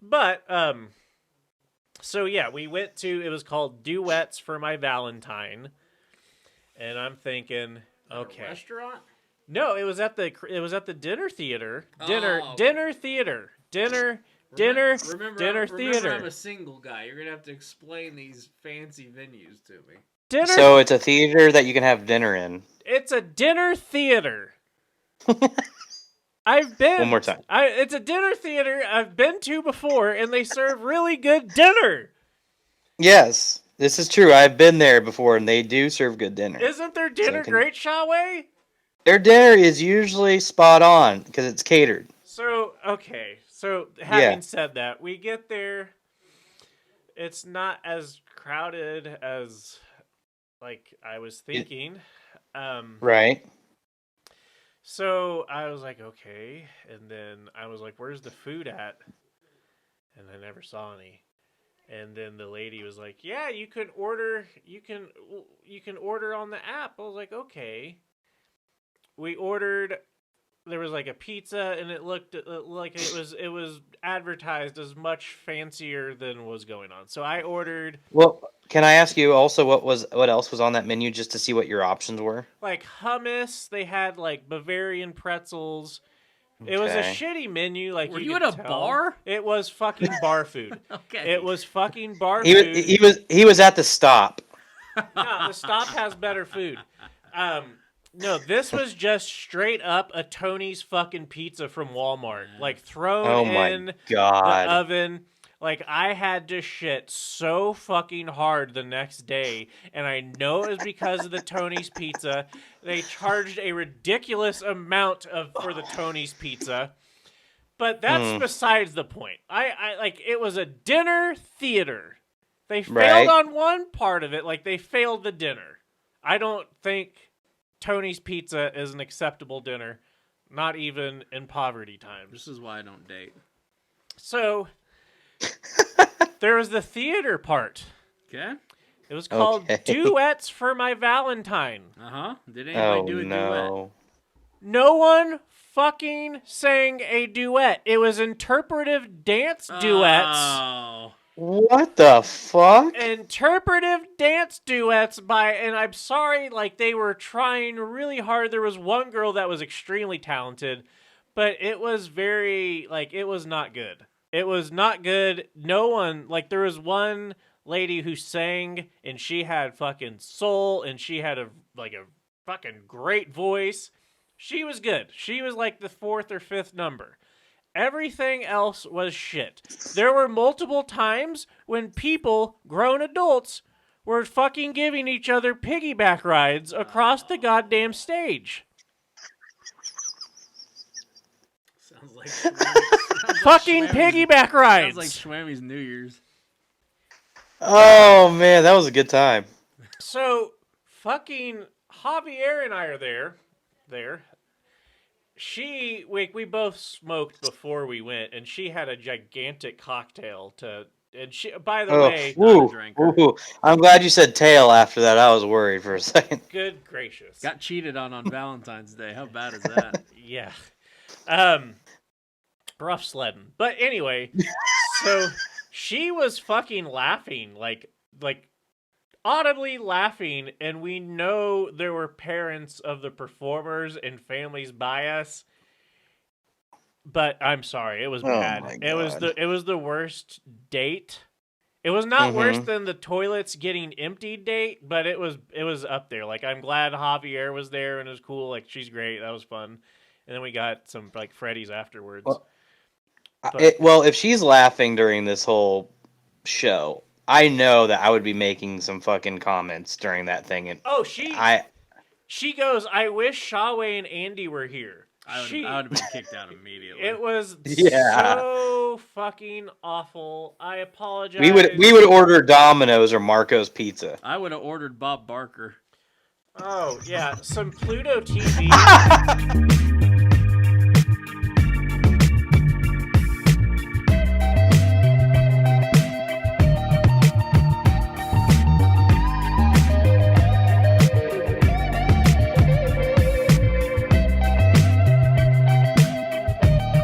But so yeah, we went to. It was called Duets for My Valentine, and I'm thinking, okay, restaurant. No, it was at the dinner theater. Oh. Dinner theater. Dinner theater. I'm a single guy. You're gonna have to explain these fancy venues to me. So it's a theater that you can have dinner in. It's a dinner theater. I've been. One more time. It's a dinner theater I've been to before, and they serve really good dinner. Yes, this is true. I've been there before, and they do serve good dinner. Isn't their dinner great, Shawway? Their dinner is usually spot on because it's catered. So, okay. So, having said that, we get there. It's not as crowded as, like, I was thinking. Right. So, I was like, okay. And then I was like, where's the food at? And I never saw any. And then the lady was like, yeah, you can order on the app. I was like, okay. We ordered. There was like a pizza, and it looked like it was advertised as much fancier than was going on. So I ordered. Well, can I ask you also what else was on that menu just to see what your options were? Like hummus, they had like Bavarian pretzels. Okay. It was a shitty menu. Like, were you at a bar? It was fucking bar food. Okay. It was fucking bar food. He was at the Stop. No, the Stop has better food. No, this was just straight up a Tony's fucking pizza from Walmart. Like, thrown in the oven. Like, I had to shit so fucking hard the next day. And I know it was because of the Tony's pizza. They charged a ridiculous amount for the Tony's pizza. But that's besides the point. I like, it was a dinner theater. They failed on one part of it. Like, they failed the dinner. I don't think Tony's Pizza is an acceptable dinner, not even in poverty times. This is why I don't date. So, there was the theater part. Okay. It was called Duets for My Valentine. Uh-huh. Did anybody do a duet? No one fucking sang a duet. It was interpretive dance duets. Oh. What the fuck? Interpretive dance duets and I'm sorry, like, they were trying really hard. There was one girl that was extremely talented, but it was it was not good. It was not good. No one, like, there was one lady who sang, and she had fucking soul, and she had a fucking great voice. She was good. She was like the 4th or 5th number. Everything else was shit. There were multiple times when people, grown adults, were fucking giving each other piggyback rides across the goddamn stage. Sounds like fucking piggyback rides. Sounds like Schwammy's New Year's. Oh man, that was a good time. So fucking Javier and I are there. We both smoked before we went, and she had a gigantic cocktail and she, by the way, not a drinker. I'm glad you said tail after that. I was worried for a second. Good gracious. Got cheated on Valentine's Day. How bad is that? Yeah. Rough sledding. But anyway, so she was fucking laughing, like audibly laughing, and we know there were parents of the performers and families by us. But I'm sorry, it was bad. It was the worst date. It was not worse than the toilets getting emptied date, but it was up there. Like, I'm glad Javier was there and it was cool. Like, she's great. That was fun. And then we got some like Freddy's afterwards. Well, if she's laughing during this whole show, I know that I would be making some fucking comments during that thing. And she goes, I wish Shawway and Andy were here. I would have been kicked out immediately. It was so fucking awful. I apologize. We would order Domino's or Marco's Pizza. I would have ordered Bob Barker. Oh yeah, some Pluto TV.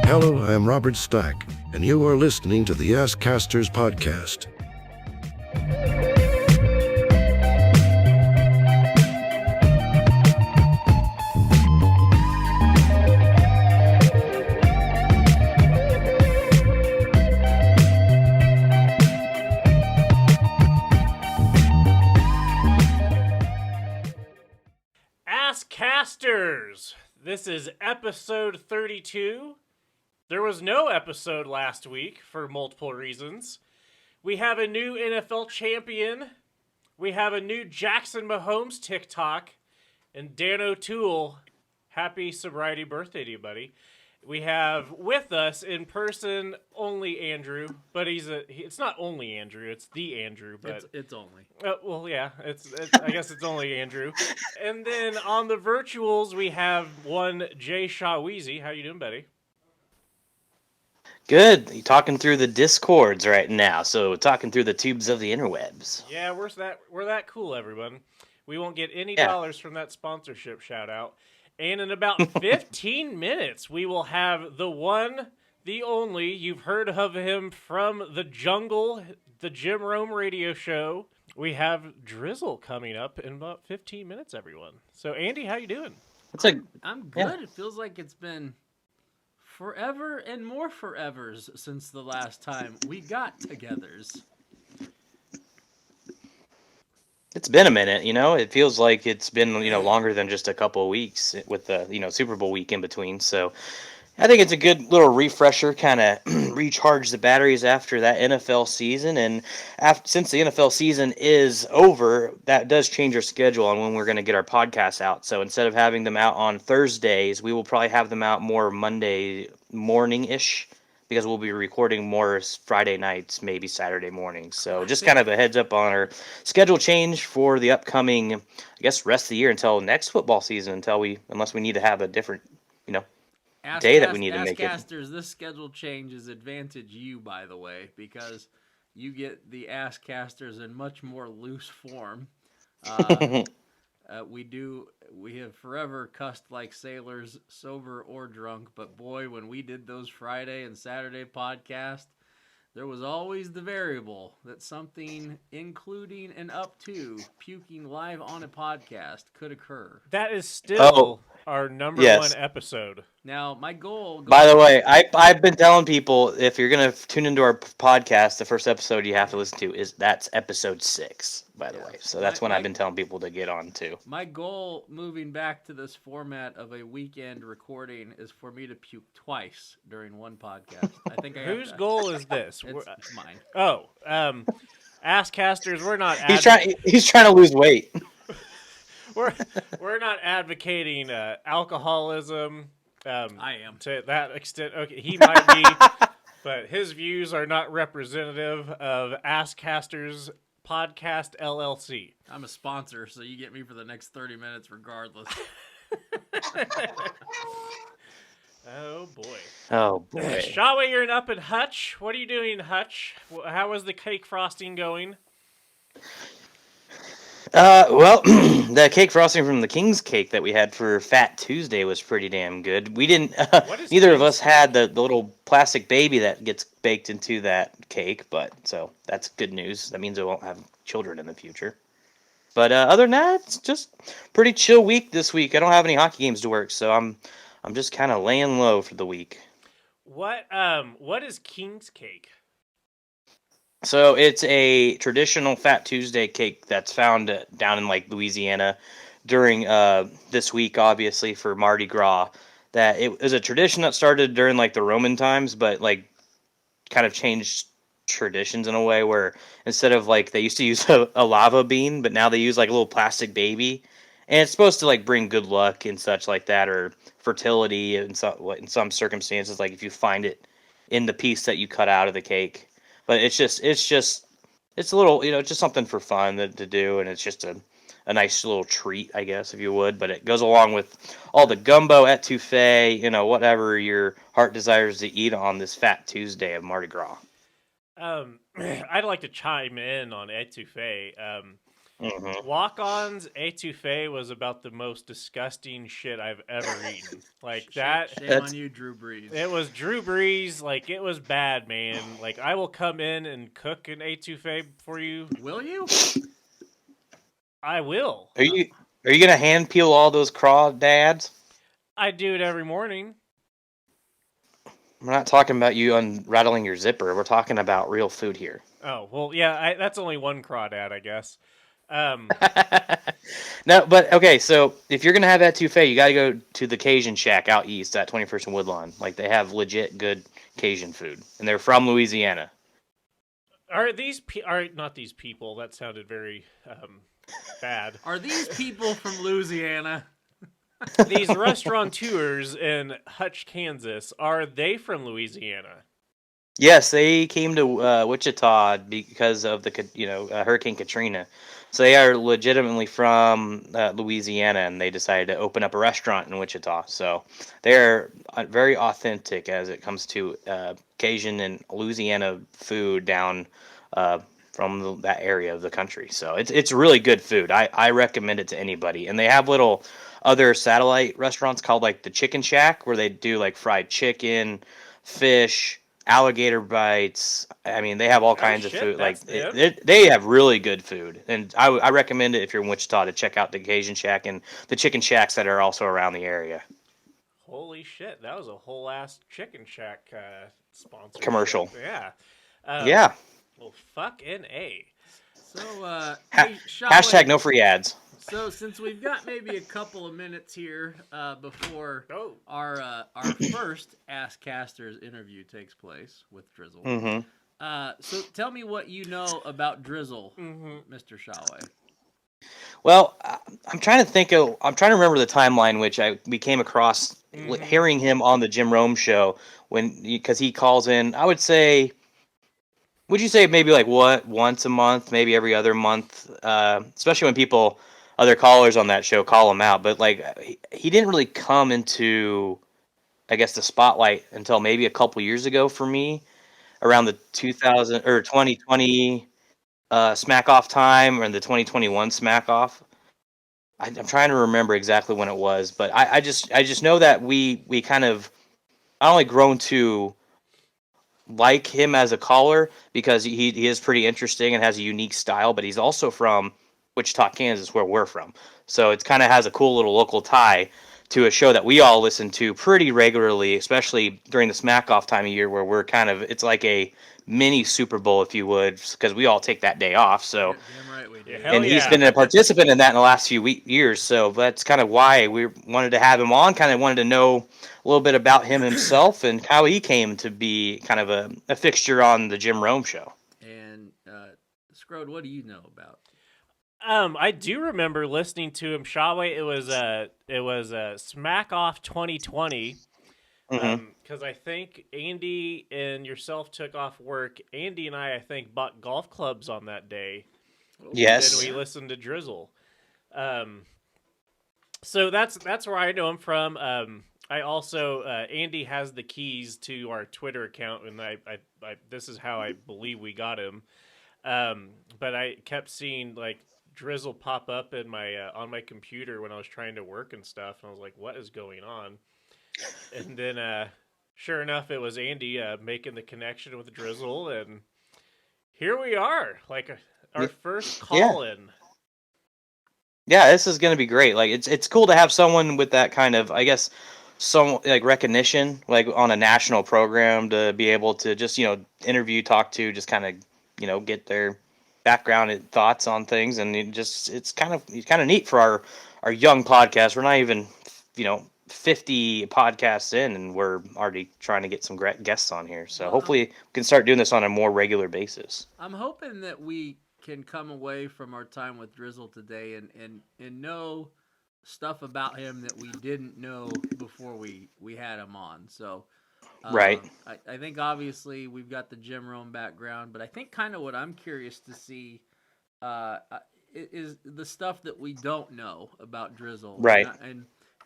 Hello, I'm I'm Robert Stack, and you are listening to the AssCasters podcast. AssCasters! This is episode 32. There was no episode last week for multiple reasons. We have a new NFL champion. We have a new Jackson Mahomes TikTok. And Dan O'Toole, happy sobriety birthday to you, buddy. We have with us in person only Andrew, but it's not only Andrew, it's the Andrew. But it's only. Well, yeah, I guess it's only Andrew. And then on the virtuals, we have one Jay Shaweezy. How you doing, buddy? Good. You're talking through the discords right now, so talking through the tubes of the interwebs. Yeah, we're that cool, everyone. We won't get any dollars from that sponsorship shout out. And in about 15 minutes, we will have the one, the only, you've heard of him from the jungle, the Jim Rome radio show. We have Drizzel coming up in about 15 minutes, everyone. So, Andy, how you doing? I'm good. Yeah. It feels like it's been forever and more forevers since the last time we got togethers. It's been a minute, It feels like it's been, longer than just a couple of weeks with the, Super Bowl week in between. So I think it's a good little refresher, kind of recharge the batteries after that NFL season. And since the NFL season is over, that does change our schedule on when we're going to get our podcasts out. So instead of having them out on Thursdays, we will probably have them out more Monday morning-ish, because we'll be recording more Friday nights, maybe Saturday mornings. So just kind of a heads up on our schedule change for the upcoming, I guess, rest of the year until next football season, unless we need to have a different, day that we need to make it. AssCasters, this schedule change is advantage you, by the way, because you get the AssCasters in much more loose form. We have forever cussed like sailors, sober or drunk, but boy, when we did those Friday and Saturday podcasts, there was always the variable that something, including and up to puking live on a podcast, could occur. That is still our number one episode. Now, my goal... By the way, I've been telling people, if you're going to tune into our podcast, the first episode you have to listen to that's episode 6, by the way. So that's when I've been telling people to get on, too. My goal, moving back to this format of a weekend recording, is for me to puke twice during one podcast. I think Whose goal is this? It's mine. Oh, AssCasters, we're not... He's trying to lose weight. We're not advocating alcoholism. I am. To that extent. Okay, he might be, but his views are not representative of AssCasters Podcast LLC. I'm a sponsor, so you get me for the next 30 minutes regardless. Oh, boy. Oh, boy. Shawway, you're up in Hutch. What are you doing, Hutch? How was the cake frosting going? Well, the cake frosting from the King's Cake that we had for Fat Tuesday was pretty damn good. We didn't, neither of us had the little plastic baby that gets baked into that cake, so that's good news. That means I won't have children in the future. But other than that, it's just pretty chill week this week. I don't have any hockey games to work, so I'm just kind of laying low for the week. What is King's Cake? So it's a traditional Fat Tuesday cake that's found down in like Louisiana during this week, obviously for Mardi Gras. That it was a tradition that started during like the Roman times, but like kind of changed traditions in a way where instead of like they used to use a lava bean, but now they use like a little plastic baby, and it's supposed to like bring good luck and such like that, or fertility in some circumstances, like if you find it in the piece that you cut out of the cake. But it's a little, it's just something for fun to do, and it's just a nice little treat, I guess, if you would. But it goes along with all the gumbo, etouffee, whatever your heart desires to eat on this Fat Tuesday of Mardi Gras. I'd like to chime in on etouffee. Mm-hmm. Walk-On's etouffee was about the most disgusting shit I've ever eaten. Like that. Shame on you, Drew Brees. It was Drew Brees. Like, it was bad, man. Like, I will come in and cook an etouffee for you. Will you? I will. Are you gonna hand peel all those crawdads? I do it every morning. We're not talking about you unrattling your zipper. We're talking about real food here. Oh, well, yeah, that's only one crawdad, I guess. No, but okay, so if you're going to have etouffee, you got to go to the Cajun Shack out east at 21st and Woodlawn. Like, they have legit good Cajun food, and they're from Louisiana. Are not these people? That sounded very bad. Are these people from Louisiana? These restaurateurs in Hutch, Kansas, are they from Louisiana? Yes, they came to Wichita because of the Hurricane Katrina. So they are legitimately from Louisiana, and they decided to open up a restaurant in Wichita. So they're very authentic as it comes to Cajun and Louisiana food down from that area of the country. So it's really good food. I recommend it to anybody. And they have little other satellite restaurants called like the Chicken Shack, where they do like fried chicken, fish, alligator bites. I mean, they have all kinds of food. Like they have really good food, and I recommend it if you're in Wichita to check out the Cajun Shack and the Chicken Shacks that are also around the area. Holy shit, that was a whole ass Chicken Shack sponsor commercial. Yeah. Yeah. Well, fucking A. So, hashtag no free ads. So, since we've got maybe a couple of minutes here before our first AssCasters interview takes place with Drizzel, so tell me what you know about Drizzel, Mr. Shawway. Well, I'm trying to remember the timeline which we came across hearing him on the Jim Rome show because he calls in. I would say. Would you say maybe like once a month, maybe every other month, especially when other callers on that show call him out, but like he didn't really come into, I guess, the spotlight until maybe a couple years ago for me, around the 2000 or 2020 Smack Off time or the 2021 Smack Off. I'm trying to remember exactly when it was, but I just know that we kind of not only grown to like him as a caller because he is pretty interesting and has a unique style, but he's also from Wichita, Kansas, where we're from. So it kind of has a cool little local tie to a show that we all listen to pretty regularly, especially during the Smack Off time of year where we're it's like a mini Super Bowl, if you would, because we all take that day off. So, damn right we do. And he's been a participant in that in the last few years. So that's kind of why we wanted to have him on, kind of wanted to know a little bit about him himself and how he came to be kind of a fixture on the Jim Rome show. And Scrode, what do you know about? I do remember listening to him. Shawway, it was Smack Off 2020. Because I think Andy and yourself took off work. Andy and I think, bought golf clubs on that day. Yes. And we listened to Drizzel. So that's where I know him from. I also Andy has the keys to our Twitter account, and I this is how I believe we got him. But I kept seeing like Drizzel pop up in my on my computer when I was trying to work and stuff, and I was like, "What is going on?" And then, sure enough, it was Andy making the connection with Drizzel, and here we are, like our first call-in. Yeah, this is gonna be great. Like it's cool to have someone with that kind of, I guess, some like recognition, like on a national program, to be able to just interview, talk to, just kind of get their background and thoughts on things, and it's kind of neat for our young podcast. We're not even 50 podcasts in, and we're already trying to get some great guests on here. So hopefully we can start doing this on a more regular basis. I'm hoping that we can come away from our time with Drizzel today and know stuff about him that we didn't know before we had him on. So right. I think obviously we've got the Jim Rome background, but I think kind of what I'm curious to see is the stuff that we don't know about Drizzel. Right.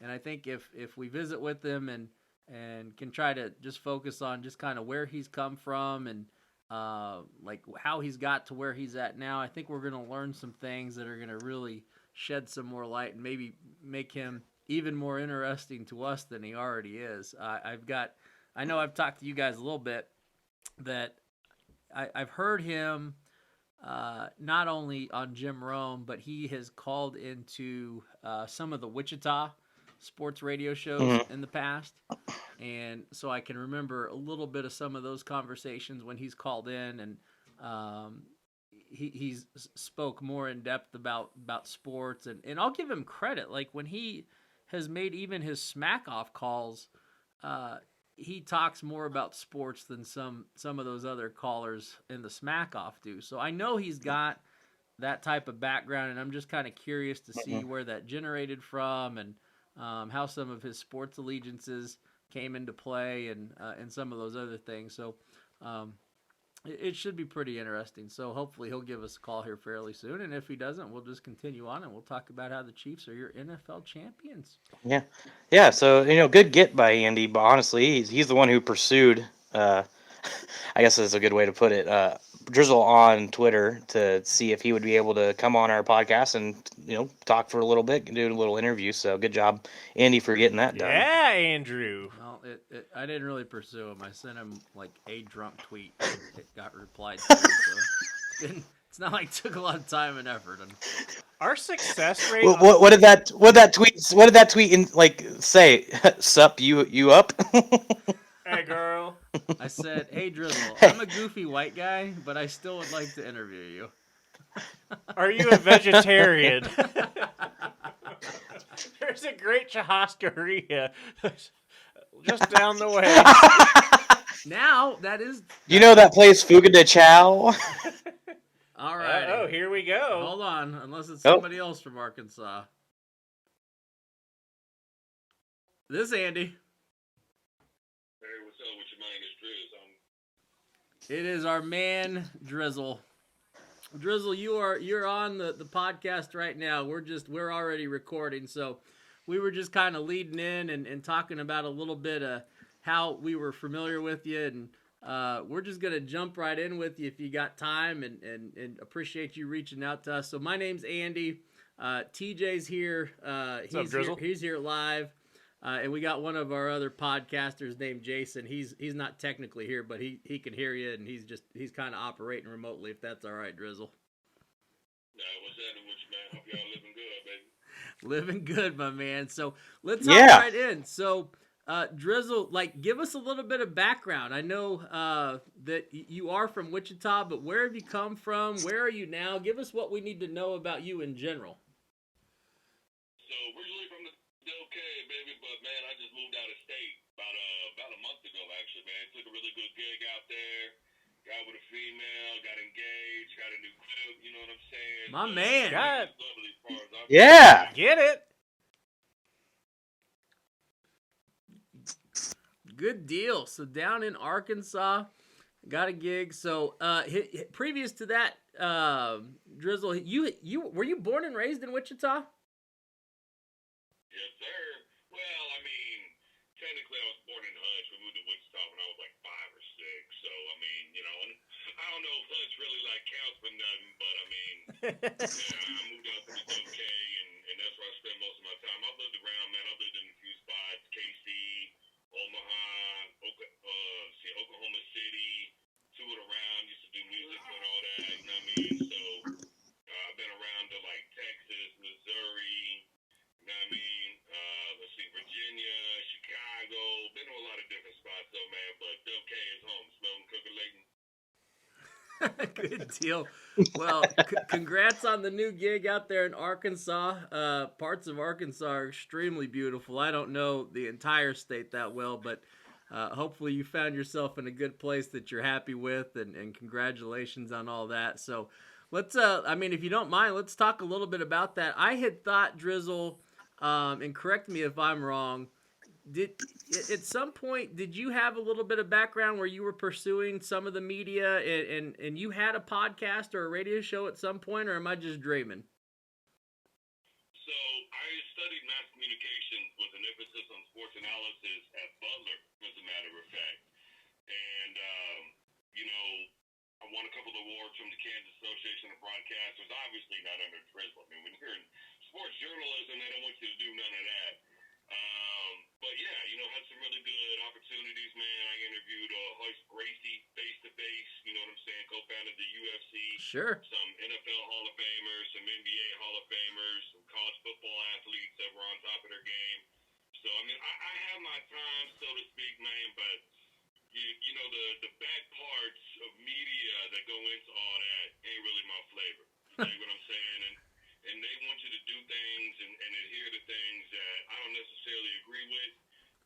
And I think if we visit with him and can try to just focus on just kind of where he's come from and like how he's got to where he's at now. I think we're going to learn some things that are going to really shed some more light and maybe make him even more interesting to us than he already is. I know I've talked to you guys a little bit that I've heard him not only on Jim Rome, but he has called into some of the Wichita sports radio shows in the past. And so I can remember a little bit of some of those conversations when he's called in, and he's spoke more in depth about sports. And I'll give him credit. Like when he has made even his smack off calls, he talks more about sports than some of those other callers in the smack off do. So I know he's got that type of background, and I'm just kind of curious to see where that generated from, and how some of his sports allegiances came into play, and some of those other things. So it should be pretty interesting. So hopefully he'll give us a call here fairly soon. And if he doesn't, we'll just continue on and we'll talk about how the Chiefs are your NFL champions. Yeah. Yeah. So, good get by Andy, but honestly, he's the one who pursued, I guess that's a good way to put it, Drizzel on Twitter to see if he would be able to come on our podcast and, talk for a little bit and do a little interview. So good job, Andy, for getting that done. Yeah, Andrew. Well, I didn't really pursue him. I sent him like a drunk tweet. It got replied to. So it's not like it took a lot of time and effort. And our success rate. What did that tweet in, say? Sup, you up? Hey, girl. I said, hey, Drizzel, I'm a goofy white guy, but I still would like to interview you. Are you a vegetarian? There's a great churrascaria just down the way. Now, that is... You know that place, Fuga de Chow? All right. Oh, here we go. Hold on, unless it's somebody else from Arkansas. This is Andy. Hey, what's up with your man? It's Drizz. It is our man, Drizzel. Drizzel, you're on the podcast right now. We're already recording, so we were just kind of leading in and talking about a little bit of how we were familiar with you, and we're just gonna jump right in with you if you got time, and appreciate you reaching out to us. So my name's Andy. TJ's here. He's here live. And we got one of our other podcasters named Jason. He's not technically here, but he can hear you, and he's kind of operating remotely, if that's all right, Drizzel. What's happening with you, man? Hope y'all living good, baby. Living good, my man. So let's hop right in. So Drizzel, give us a little bit of background. I know that you are from Wichita, but where have you come from? Where are you now? Give us what we need to know about you in general. So originally from the okay, baby, but man, I just moved out of state about a month ago, actually, man. Took a really good gig out there, got with a female, got engaged, got a new crib, you know what I'm saying? My man. God. Yeah. Get it? Good deal. So down in Arkansas, got a gig. So previous to that, Drizzel, you were you born and raised in Wichita? Yes, sir. Well, I mean, technically I was born in Hunch. We moved to Wichita when I was like 5 or 6. So, I mean, and I don't know if Hunch really counts for nothing, but I mean, I moved out to the okay, and that's where I spent most of my time. I've lived around, man. I've lived in a few spots, KC, Omaha, Oklahoma City, toured around, used to do music and all that, you know what I mean? So, I've been around to Texas, Missouri, you know what I mean? Let's see, Virginia, Chicago, been to a lot of different spots though, man, but okay is home, smelling cooker Layton. Good deal. Well, congrats on the new gig out there in Arkansas. Parts of Arkansas are extremely beautiful. I don't know the entire state that well, but hopefully you found yourself in a good place that you're happy with, and congratulations on all that. So let's, if you don't mind, let's talk a little bit about that. I had thought, Drizzel, and correct me if I'm wrong, at some point, did you have a little bit of background where you were pursuing some of the media and you had a podcast or a radio show at some point, or am I just dreaming? So I studied mass communications with an emphasis on sports analysis at Butler, as a matter of fact. And, couple of awards from the Kansas Association of Broadcasters, obviously not under Drizzel. I mean, when you're in sports journalism, they don't want you to do none of that. But yeah, had some really good opportunities, man. I interviewed Hoist Gracie face-to-face, you know what I'm saying, co-founded the UFC. Sure. Some NFL Hall of Famers, some NBA Hall of Famers, some college football athletes that were on top of their game. So, I mean, I have my time, so to speak, man, but, the back parts of media that go into all that ain't really my flavor. You know what I'm saying? And they want you to do things and adhere to things that I don't necessarily agree with.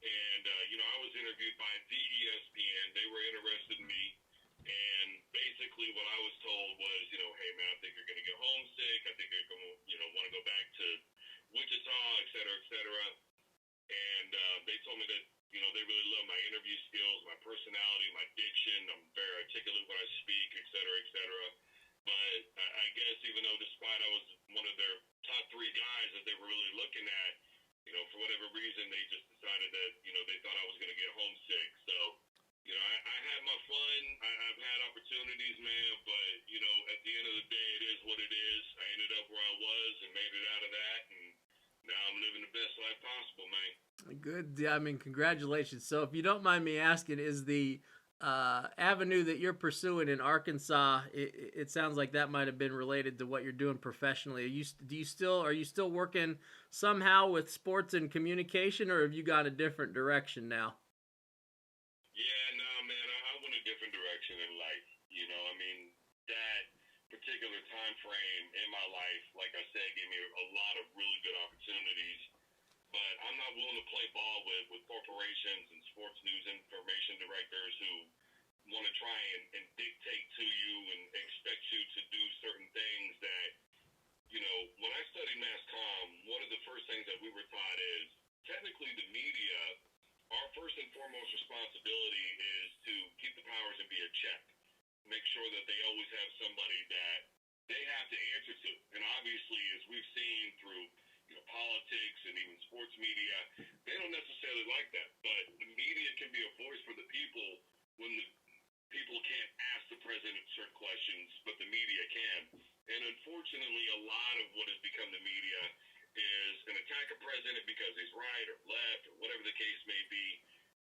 And, I was interviewed by the ESPN. They were interested in me. And basically what I was told was, hey, man, I think you're going to get homesick. I think you're going to, want to go back to Wichita, et cetera, et cetera. And they told me that, they really love my interview skills, my personality, my diction. I'm very articulate when I speak, et cetera, et cetera. But I guess even though despite I was one of their top 3 guys that they were really looking at, for whatever reason, they just decided that, they thought I was going to get homesick. So, I had my fun. I've had opportunities, man. But, at the end of the day, it is what it is. I ended up where I was and made it out of that. And now I'm living the best life possible, man. Good. I mean, congratulations. So if you don't mind me asking, is the avenue that you're pursuing in Arkansas, it sounds like that might have been related to what you're doing professionally. Are you still working somehow with sports and communication, or have you got a different direction now? Yeah, no, man, I went a different direction in life. I mean, that particular time frame in my life, like I said, gave me a lot of really good opportunities. But I'm not willing to play ball with corporations and sports news information directors who want to try and dictate to you and expect you to do certain things that, when I studied mass comm, one of the first things that we were taught is technically the media, our first and foremost responsibility is to keep the powers and be a check. Make sure that they always have somebody that they have to answer to. And obviously, as we've seen through politics and even sports media, they don't necessarily like that. But the media can be a voice for the people when the people can't ask the president certain questions, but the media can. And unfortunately, a lot of what has become the media is an attack a president because he's right or left or whatever the case may be.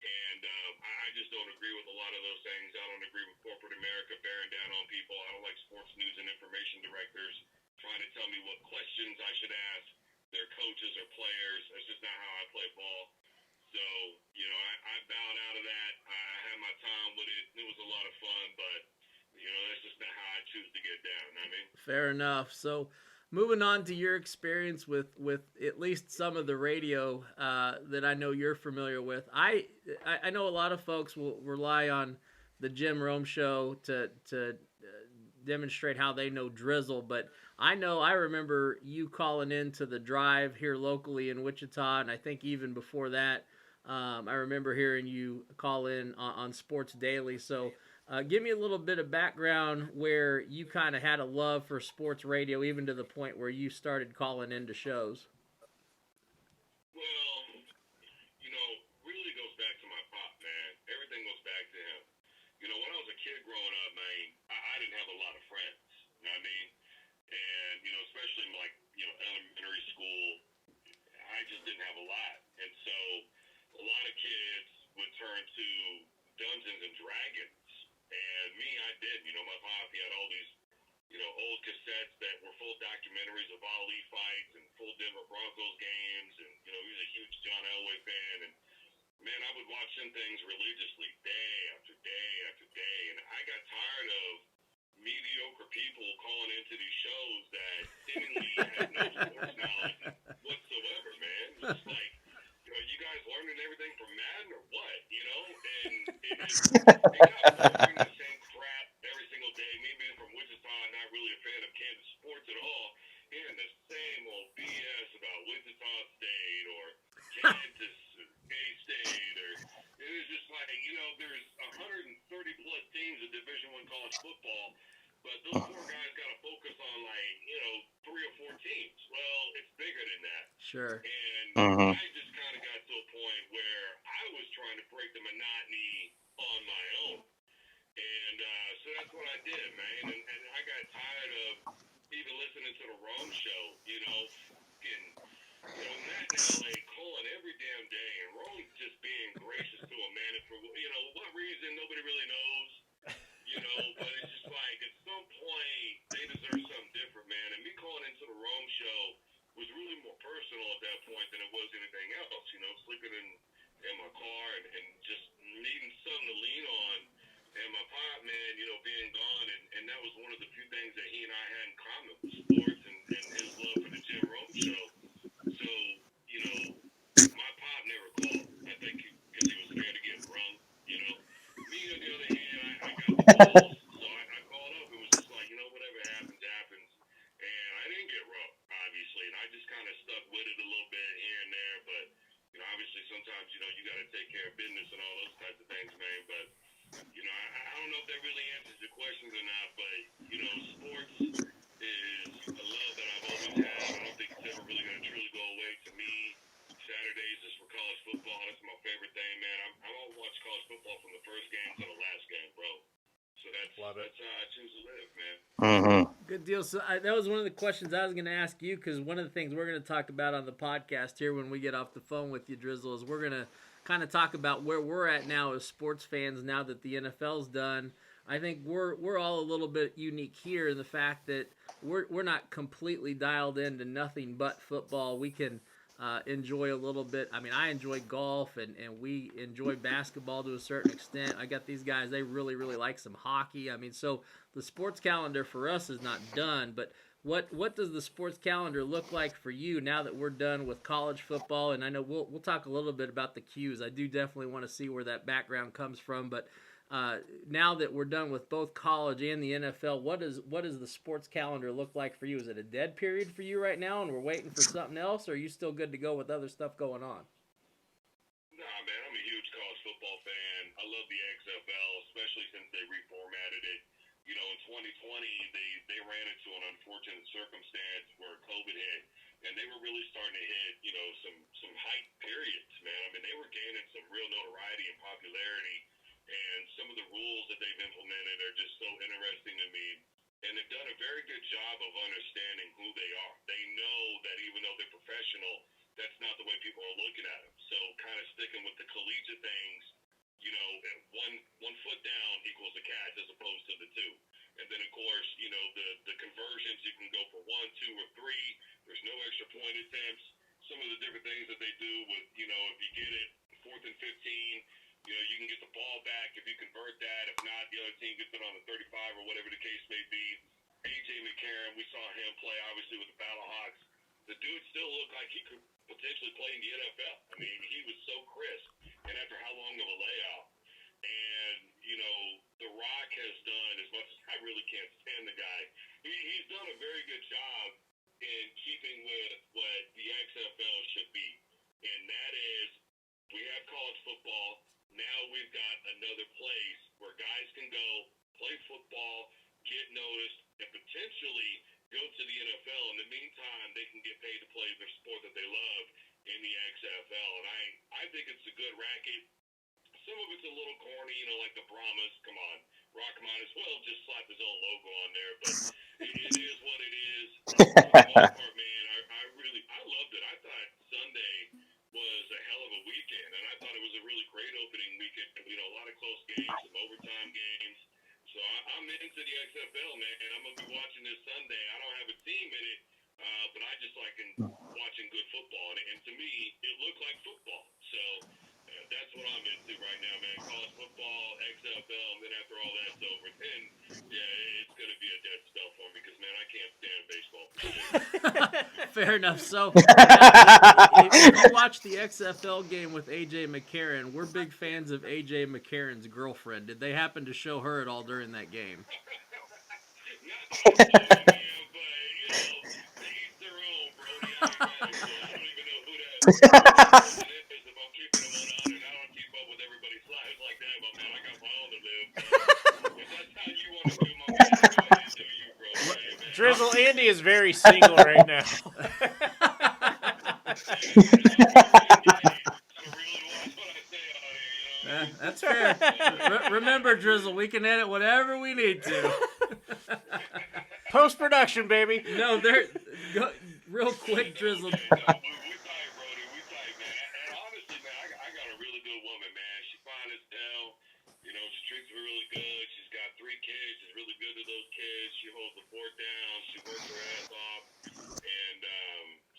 And I just don't agree with a lot of those things. I don't agree with corporate America bearing down on people. I don't like sports news and information directors trying to tell me what questions I should ask their coaches or players. That's just not how I play ball. So, I bowed out of that. I had my time with it. It was a lot of fun, but, that's just not how I choose to get down. I mean, fair enough. So moving on to your experience with at least some of the radio that I know you're familiar with. I know a lot of folks will rely on the Jim Rome show to demonstrate how they know Drizzel, but I remember you calling into the drive here locally in Wichita, and I think even before that, I remember hearing you call in on Sports Daily. So give me a little bit of background where you kind of had a love for sports radio, even to the point where you started calling into shows. Well, really goes back to my pop, man. Everything goes back to him. When I was a kid growing up, man, I didn't have a lot of friends. You know what I mean? And, especially in elementary school, I just didn't have a lot. And so a lot of kids would turn to Dungeons and Dragons. And me, I did. My pop, he had all these, old cassettes that were full documentaries of Ali fights and full Denver Broncos games. And, he was a huge John Elway fan. And, man, I would watch them things religiously day after day after day. And I got tired of mediocre people calling into these shows that seemingly had no sports knowledge whatsoever, man. It's like, you guys learning everything from Madden or what, And it got boring, the same crap every single day. Me being from Wichita, not really a fan of Kansas sports at all, hearing the same old BS about Wichita State or Kansas K-State, or it was just like, there's 130 plus teams in Division I college football, but those poor guys got to focus on 3 or 4 teams. Well, it's bigger than that. Sure. And I just kind of got to a point where I was trying to break the monotony on my own. And so that's that's what I did, man. And I got tired of even listening to the Rome show, Matt in LA calling every damn day, and Rome just being gracious to him, man. And for what reason, nobody really knows, but it's just like at some point they deserve something different, man. And me calling into the Rome show was really more personal at that point than it was anything else, sleeping in my car and just needing something to lean on. And my pop, man, being gone, and that was one of the few things that he and I had in common with sports and his love for the Jim Rome show. So, my pop never called. I think because he was scared of getting drunk, Me, on the other hand, I got the balls, so I called up and was just like, whatever happens, happens. And I didn't get rough, obviously, and I just kind of stuck with it a little bit here and there. But, obviously sometimes, you got to take care of business and all those types of things, man. But, I don't know if that really answers your questions or not, but, sports is a love that I've always had. I don't think it's ever really going to truly go away. To me, Saturdays is for college football. That's my favorite thing, man. I'm going to watch college football from the first game to the last game, bro. So that's how I choose to live, man. Mm-hmm. Good deal. So that was one of the questions I was going to ask you, because one of the things we're going to talk about on the podcast here when we get off the phone with you, Drizzel, is we're going to kind of talk about where we're at now as sports fans now that the NFL's done. I think we're all a little bit unique here in the fact that we're not completely dialed into nothing but football. We can enjoy a little bit. I mean, I enjoy golf, and we enjoy basketball to a certain extent. I got these guys, they really, really like some hockey. I mean, so the sports calendar for us is not done, but what does the sports calendar look like for you now that we're done with college football? And I know we'll talk a little bit about the Qs. I do definitely want to see where that background comes from, but now that we're done with both college and the NFL, what does the sports calendar look like for you? Is it a dead period for you right now and we're waiting for something else, or are you still good to go with other stuff going on? Nah, man, I'm a huge college football fan. I love the XFL, especially since they reformatted it. In 2020, they ran into an unfortunate circumstance where COVID hit, and they were really starting to hit, some height periods, man. I mean, they were gaining some real notoriety and popularity, and some of the rules that they've implemented are just so interesting to me. And they've done a very good job of understanding who they are. They know that even though they're professional, that's not the way people are looking at them. So kind of sticking with the collegiate things, one foot down equals a catch as opposed to the two. And then, of course, the conversions, you can go for 1, 2, or 3. There's no extra point attempts. Some of the different things that they do with, if you get it 4th and 15, you can get the ball back if you convert that. If not, the other team gets it on the 35 or whatever the case may be. A.J. McCarron, we saw him play, obviously, with the Battlehawks. The dude still looked like he could potentially play in the NFL. I mean, he was so crisp. And after how long of a layoff? And, The Rock has done, as much as I really can't stand the guy, he's done a very good job in keeping with what the XFL should be. And that is, we have college football. Now we've got another place where guys can go, play football, get noticed, and potentially go to the NFL. In the meantime, they can get paid to play their sport that they love in the XFL. And I think it's a good racket. Some of it's a little corny, like the Brahmas. Come on. Rock might as well just slap his own logo on there. But it is what it is. For the most part, man, I loved it. I thought Sunday was a hell of a weekend, and I thought it was a really great opening weekend. A lot of close games, some overtime games. So I'm into the XFL, man, and I'm going to be watching this Sunday. I don't have a team in it, but I just like watching good football. And to me, it looked like football. So that's what I'm into right now, man. College football, XFL, and then after all that's over, then, it's going to be a dead spell for me because, man, I can't stand baseball. Fair enough. So, if you watch the XFL game with A.J. McCarron, we're big fans of A.J. McCarron's girlfriend. Did they happen to show her at all during that game? Not that I know, man, but, to each their own, Brody. I don't even know who that person is. If I'm keeping them on and I don't keep up with everybody's lives like that, but, man, I got my own to live. If that's how you want to do my man, go ahead and do you, bro. Hey, man. Drizzel, Andy is very single right now. That's fair. Remember, whatever, Drizzel. We can edit whatever we need to. Post-production, baby. No, real quick, Drizzel. We tight, Brody. We tight, man. And honestly, man, I got a really good woman, man. She's fine as hell. You know, she treats me really good. She's got 3 kids. She's really good to those kids. She holds the fort down. She works her ass off. And,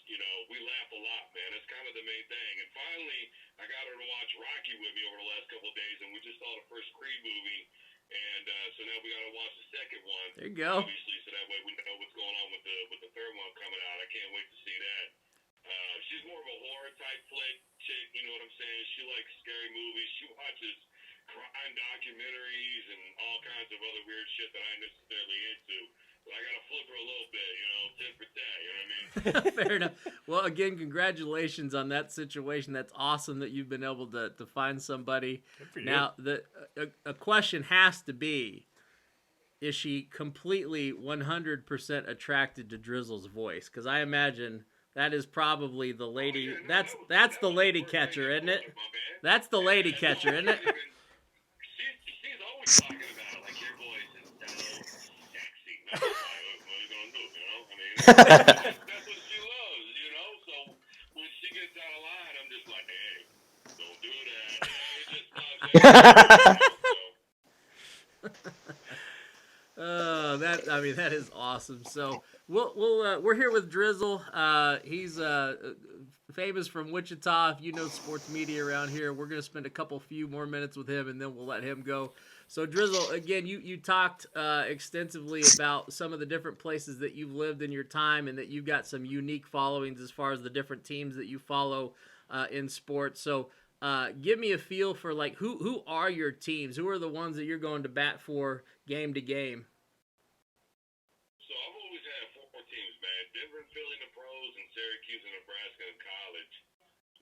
you know, we laugh a lot, man. That's kind of the main thing. And finally, I got her to watch Rocky with me over the last couple of days, and we just saw the first Creed movie. And so now we got to watch the second one. There you go. Obviously, so that way we know what's going on with the third one coming out. I can't wait to see that. She's more of a horror type flick chick, you know what I'm saying? She likes scary movies. She watches crime documentaries and all kinds of other weird shit that I ain't necessarily into. But I gotta flip her a little bit, you know, tit for tat, you know what I mean? Fair enough. Well, again, congratulations on that situation. That's awesome that you've been able to find somebody. Good for you. Now, a question has to be, is she completely 100% attracted to Drizzel's voice? Because I imagine that is probably the lady. That's the lady catcher, isn't it? That's the lady catcher, isn't it? She's always talking about it, like your voice is so sexy. No, what are you gonna do, you know? I mean, that's what she loves, you know? So when she gets out of line, I'm just like, hey, don't do that. It just stops. That is awesome. So we're here with Drizzel. He's famous from Wichita. If you know sports media around here, we're gonna spend a few more minutes with him, and then we'll let him go. So Drizzel, again, you talked extensively about some of the different places that you've lived in your time, and that you've got some unique followings as far as the different teams that you follow in sports. So give me a feel for like who are your teams? Who are the ones that you're going to bat for game to game? So I've always had 4 teams, man. Denver and Philly in the pros, and Syracuse and Nebraska in college.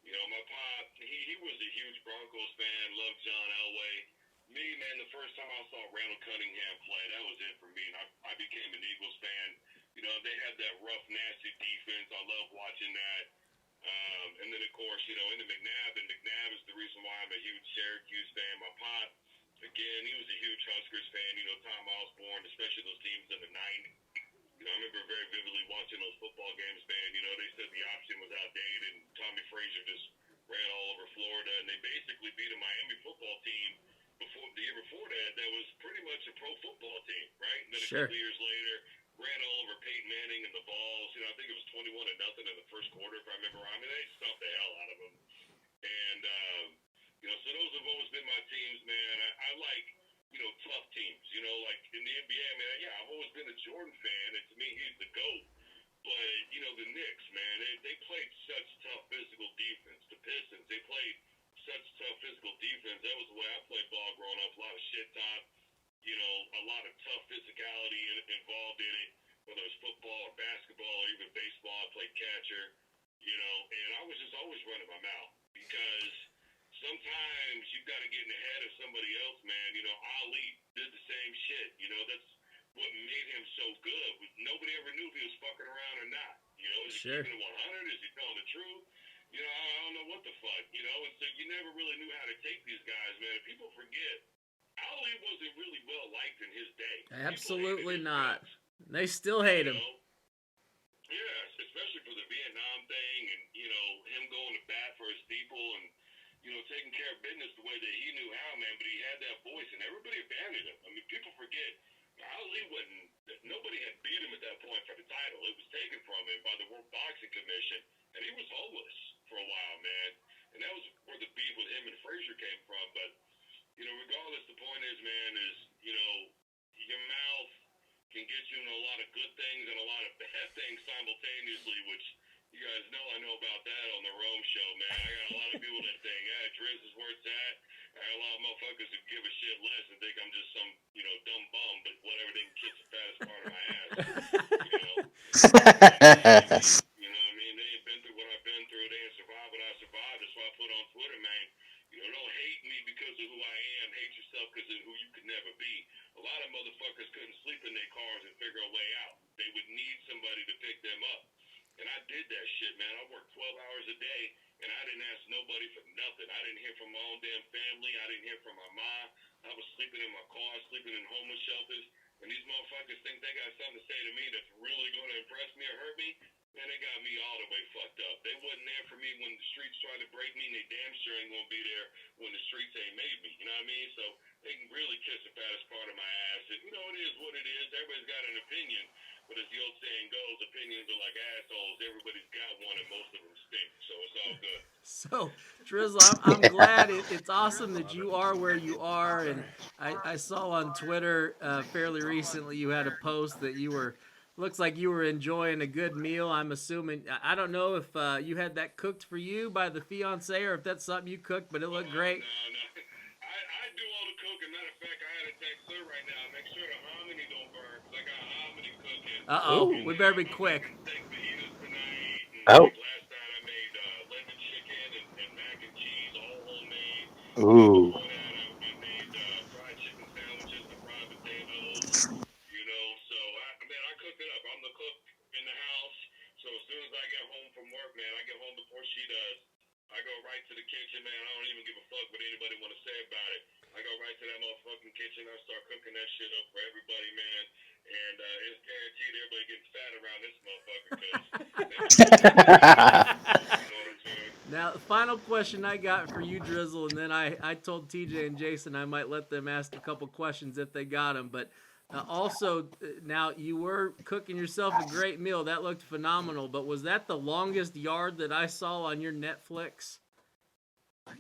You know, my pop, he was a huge Broncos fan, loved John Elway. Me, man, the first time I saw Randall Cunningham play, that was it for me. And I became an Eagles fan. You know, they had that rough, nasty defense. I love watching that. And then, of course, you know, into McNabb. And McNabb is the reason why I'm a huge Syracuse fan. My pop, again, he was a huge Huskers fan. You know, Tom Osborne, especially those teams in the 90s. You know, I remember very vividly watching those football games, man. You know, they said the option was outdated, and Tommy Frazier just ran all over Florida, and they basically beat a Miami football team the year before that was pretty much a pro football team, right? And then Sure. a couple years later, ran all over Peyton Manning and the Vols. You know, I think it was 21-0 in the first quarter, if I remember right. I mean, they stomped the hell out of them. And, you know, so those have always been my teams, man. I like, you know, tough teams. You know, like in the NBA, man, yeah, I've always been a Jordan fan, and to me, he's the GOAT. But, you know, the Knicks, man, they played such tough physical defense. The Pistons, they played such tough physical defense. That was the way I played ball growing up. A lot of shit talk, you know, a lot of tough physicality involved in it, whether it was football or basketball or even baseball. I played catcher, you know, and I was just always running my mouth because sometimes you got to get in the head of somebody else, man. You know, Ali did the same shit. You know, that's what made him so good. Nobody ever knew if he was fucking around or not. You know, is he keeping it 100? Is he telling the truth? You know, I don't know what the fuck, you know, and so you never really knew how to take these guys, man. And people forget, Ali wasn't really well liked in his day. Absolutely not. They still hate him. Yes, especially for the Vietnam thing and, you know, him going to bat for his people and, you know, taking care of business the way that he knew how, man. But he had that voice and everybody abandoned him. I mean, people forget, Ali nobody had beat him at that point for the title. It was taken from him by the World Boxing Commission, and he was homeless for a while, man. And that was where the beef with him and Frazier came from. But, you know, regardless, the point is, man, is, you know, your mouth can get you in a lot of good things and a lot of bad things simultaneously, which you guys know I know about that on the Rome show, man. I got a lot of people that think, Drizz is where it's at. I got a lot of motherfuckers who give a shit less and think I'm just some, you know, dumb bum, but whatever, they can kiss the fattest part of my ass, you know. You know what I mean? They ain't been through what I've been through. They ain't survived what I survived. That's why I put on Twitter, man, you know, don't hate me because of who I am. Hate yourself because of who you could never be. A lot of motherfuckers couldn't sleep in their cars and figure a way out. They would need somebody to pick them up. And I did that shit, man. I worked 12 hours a day, and I didn't ask nobody for nothing. I didn't hear from my own damn family. I didn't hear from my mom. I was sleeping in my car, sleeping in homeless shelters, and these motherfuckers think they got something to say to me that's really going to impress me or hurt me. Man, they got me all the way fucked up. They wasn't there for me when the streets tried to break me, and they damn sure ain't gonna be there when the streets ain't made me. You know what I mean? So they can really kiss the fattest part of my ass. And, you know, it is what it is. Everybody's got an opinion. But as the old saying goes, opinions are like assholes. Everybody's got one, and most of them stink. So it's all good. So, Drizzel, I'm glad. It's awesome that you are where you are. And I saw on Twitter fairly recently you had a post that you were, looks like you were enjoying a good meal. I'm assuming, I don't know if you had that cooked for you by the fiance or if that's something you cooked, but it looked great. No. I do all the cooking. Matter of fact, I had a text her right now. Make sure the hominy don't burn, because I got hominy cooking. Uh-oh, we better be quick. Steak fajitas tonight. And Oh. like last night I made lemon chicken and mac and cheese, all homemade. Ooh. Before that I made fried chicken sandwiches and fried potatoes. You know, so I cooked it up. I'm the cook in the house. So as soon as I get home from work, man, I get home before she does. I go right to the kitchen, man. I don't even give a fuck what anybody want to say about it. I go right to that motherfucking kitchen. I start cooking that shit up for everybody, man. And it's guaranteed everybody gets fat around this motherfucker. Now, the final question I got for you, Drizzel, and then I told TJ and Jason I might let them ask a couple questions if they got them. But also, now you were cooking yourself a great meal. That looked phenomenal. But was that the longest yard that I saw on your Netflix? Yeah.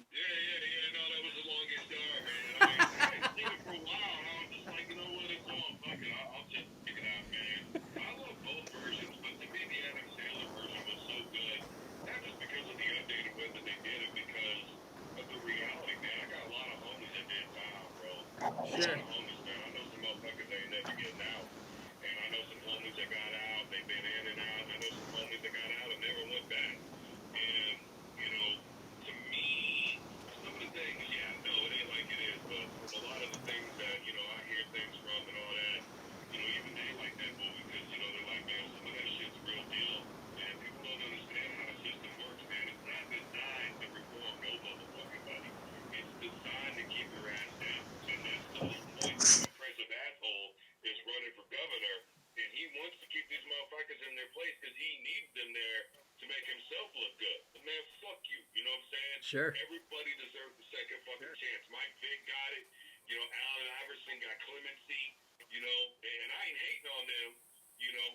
No, that was the longest yard, man. I hadn't seen it for a while, and I was just like, you know what, it's on. Fuck it, I'll just check it out, man. I love both versions, but to me, the Adam Sandler version was so good. Not just because of the updated way that they did it, because of the reality, man. I got a lot of homies that did time, bro. Sure. A lot of homies, man. I know some motherfuckers that ain't never getting out. And I know some homies that got out, they've been in and out. I know some homies that got out and never went back. And, you know, to me, some of the things, no, it ain't like it is, but from a lot of the things that, you know, I hear things from and all that, you know, even they like that movie because, you know, they're like, man, some of that shit's real deal. And people don't understand how the system works, man. It's not designed to reform no motherfucking body. It's designed to keep your ass down. And that's the whole point. Some oppressive asshole is running for governor, and he wants to keep these motherfuckers in their place because he needs them there to make himself look good. But man, fuck you. You know what I'm saying? Sure. Everybody deserves a second fucking chance. Mike Vick got it. You know, Allen Iverson got clemency. You know, and I ain't hating on them. You know,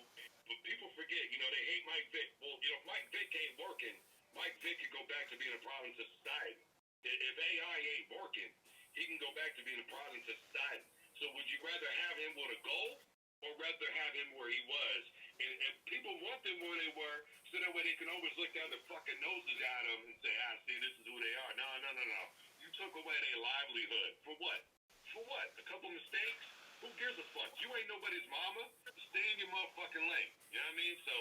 but people forget. You know, they hate Mike Vick. Well, you know, if Mike Vick ain't working, Mike Vick could go back to being a problem to society. If AI ain't working, he can go back to being a problem to society. So would you rather have him with a goal or rather have him where he was? And people want them where they were so that way they can always look down their fucking noses at them and say, see, this is who they are. No. You took away their livelihood. For what? A couple mistakes? Who gives a fuck? You ain't nobody's mama. Stay in your motherfucking lane. You know what I mean? So,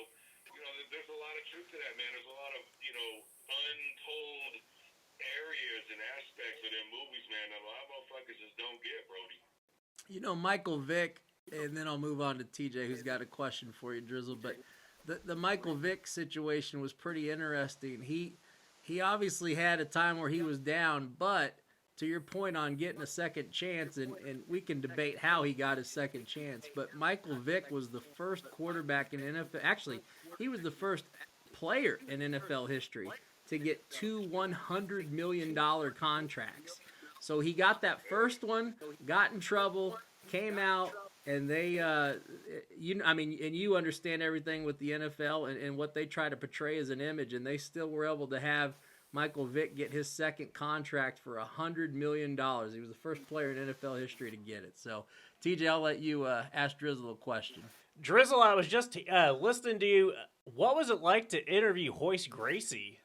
you know, there's a lot of truth to that, man. There's a lot of, you know, untold areas and aspects of their movies, man, that a lot of motherfuckers just don't get, Brody. You know, Michael Vick, and then I'll move on to TJ, who's got a question for you, Drizzel. But the Michael Vick situation was pretty interesting. He obviously had a time where he was down, but to your point on getting a second chance, and we can debate how he got his second chance, but Michael Vick was the first quarterback in NFL. Actually, he was the first player in NFL history to get 2 $100 million contracts. So he got that first one, got in trouble, came out, and they, you understand everything with the NFL and what they try to portray as an image, and they still were able to have Michael Vick get his second contract for $100 million. He was the first player in NFL history to get it. So, TJ, I'll let you ask Drizzel a question. Drizzel, I was just listening to you. What was it like to interview Hoist Gracie?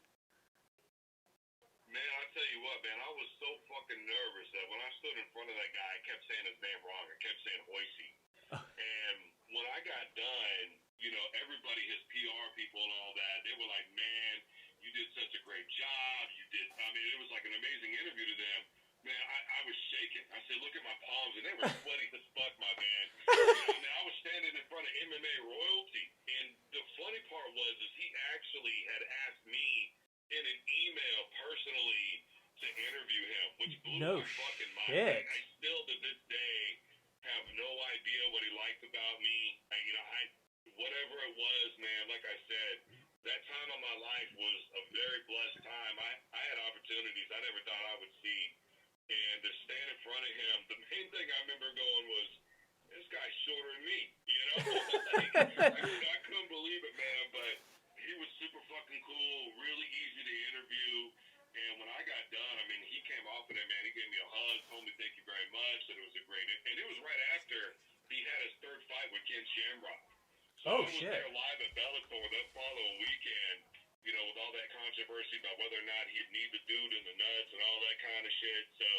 Man, I'll tell you what, man, I was so fucking nervous that when I stood in front of that guy, I kept saying his name wrong. I kept saying Hoisey. And when I got done, you know, everybody, his PR people and all that, they were like, man, you did such a great job. It was like an amazing interview to them. Man, I was shaking. I said, look at my palms, and they were sweaty as fuck, my man. I was standing in front of MMA royalty. And the funny part was he actually had asked me in an email personally to interview him, which blew my fucking mind. I still idea what he liked about me. Whatever it was, man, like I said, that time of my life was a very blessed time. I had opportunities I never thought I would see. And to stand in front of him, the main thing I remember going was, this guy's shorter than me, you know? I couldn't believe it, man, but he was super fucking cool, really easy to interview. And when I got done, I mean, he came off of it, man. He gave me a hug, told me thank you very much, that it was a great, and it was right after he had his third fight with Ken Shamrock. So I was there live at Bellator that following weekend, you know, with all that controversy about whether or not he'd need the dude in the nuts and all that kind of shit. So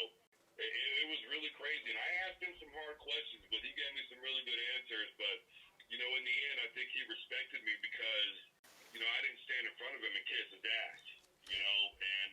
it was really crazy. And I asked him some hard questions, but he gave me some really good answers. But, you know, in the end, I think he respected me because, you know, I didn't stand in front of him and kiss his ass, you know. And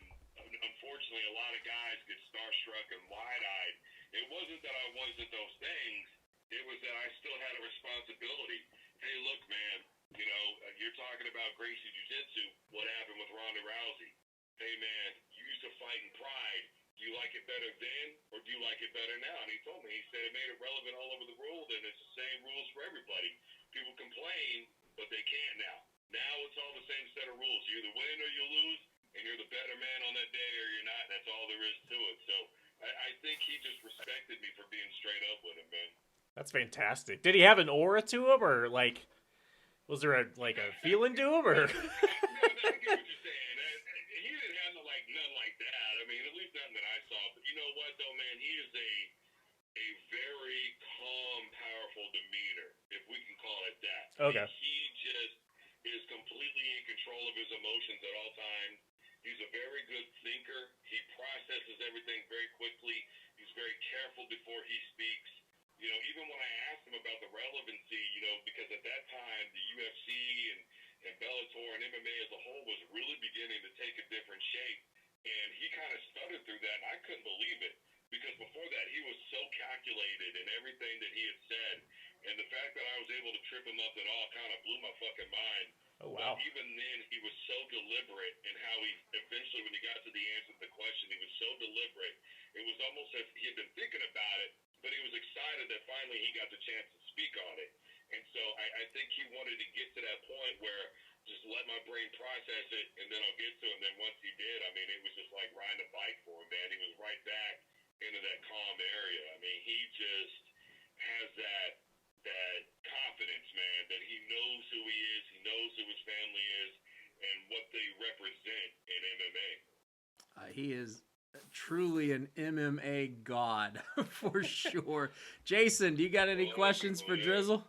unfortunately, a lot of guys get starstruck and wide-eyed. It wasn't that I wasn't those things. It was that I still had a responsibility. Hey, look, man, you know, you're talking about Gracie Jiu-Jitsu. What happened with Ronda Rousey? Hey, man, you used to fight in Pride. Do you like it better then, or do you like it better now? And he told me, he said it made it relevant all over the world, and it's the same rules for everybody. People complain, but they can't now. Now it's all the same set of rules. You either win or you lose, and you're the better man on that day, or you're not. That's all there is to it. So I think he just respected me for being straight up with him, man. That's fantastic. Did he have an aura to him, or like, was there a feeling to him, or? I get what you're saying. He didn't have nothing like that. I mean, at least nothing that I saw. But you know what, though, man? He is a very calm, powerful demeanor, if we can call it that. Okay. He just is completely in control of his emotions at all times. He's a very good thinker. He processes everything very quickly. He's very careful before he speaks. You know, even when I asked him about the relevancy, you know, because at that time the UFC and Bellator and MMA as a whole was really beginning to take a different shape. And he kind of stuttered through that, and I couldn't believe it. Because before that, he was so calculated in everything that he had said. And the fact that I was able to trip him up at all kind of blew my fucking mind. Oh, wow. But even then, he was so deliberate in how he eventually, when he got to the answer to the question, he was so deliberate. It was almost as he had been thinking about it, but he was excited that finally he got the chance to speak on it. And so I think he wanted to get to that point where just let my brain process it, and then I'll get to it. And then once he did, I mean, it was just like riding a bike for him, man. He was right back into that calm area. I mean, he just has that confidence, man, that he knows who he is, he knows who his family is, and what they represent in MMA. He is truly an MMA god for sure. Jason, do you got any questions for Drizzel?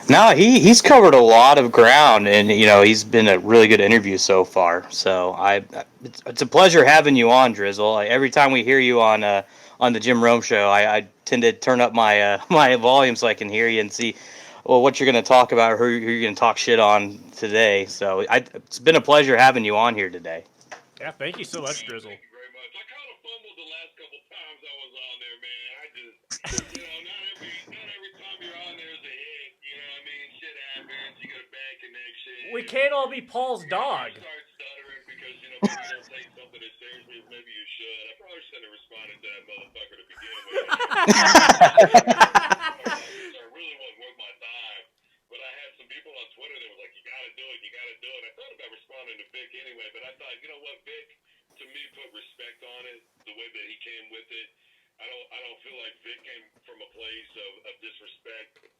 No, he's covered a lot of ground, and you know he's been a really good interview so far. So it's a pleasure having you on, Drizzel. Every time we hear you on the Jim Rome show, I tend to turn up my my volume so I can hear you and see what you're going to talk about, or who you're going to talk shit on today. So it's been a pleasure having you on here today. Yeah, thank you so much, Drizzel. Thank you very much. I kind of fumbled the last couple times I was on there, man. I just, you know, not every time you're on there is a hit. You know what I mean? Shit happens. You get a bad connection. We can't all be Paul's dog. You start stuttering because, you know, maybe you don't take something as seriously as maybe you should. I probably shouldn't have responded to that motherfucker to begin with. I really wasn't worth my time. But I had some people on Twitter that was like, you gotta do it, you gotta do it. I thought about responding to Vic anyway, but I thought, you know what, Vic, to me, put respect on it, the way that he came with it. I don't feel like Vic came from a place of disrespect.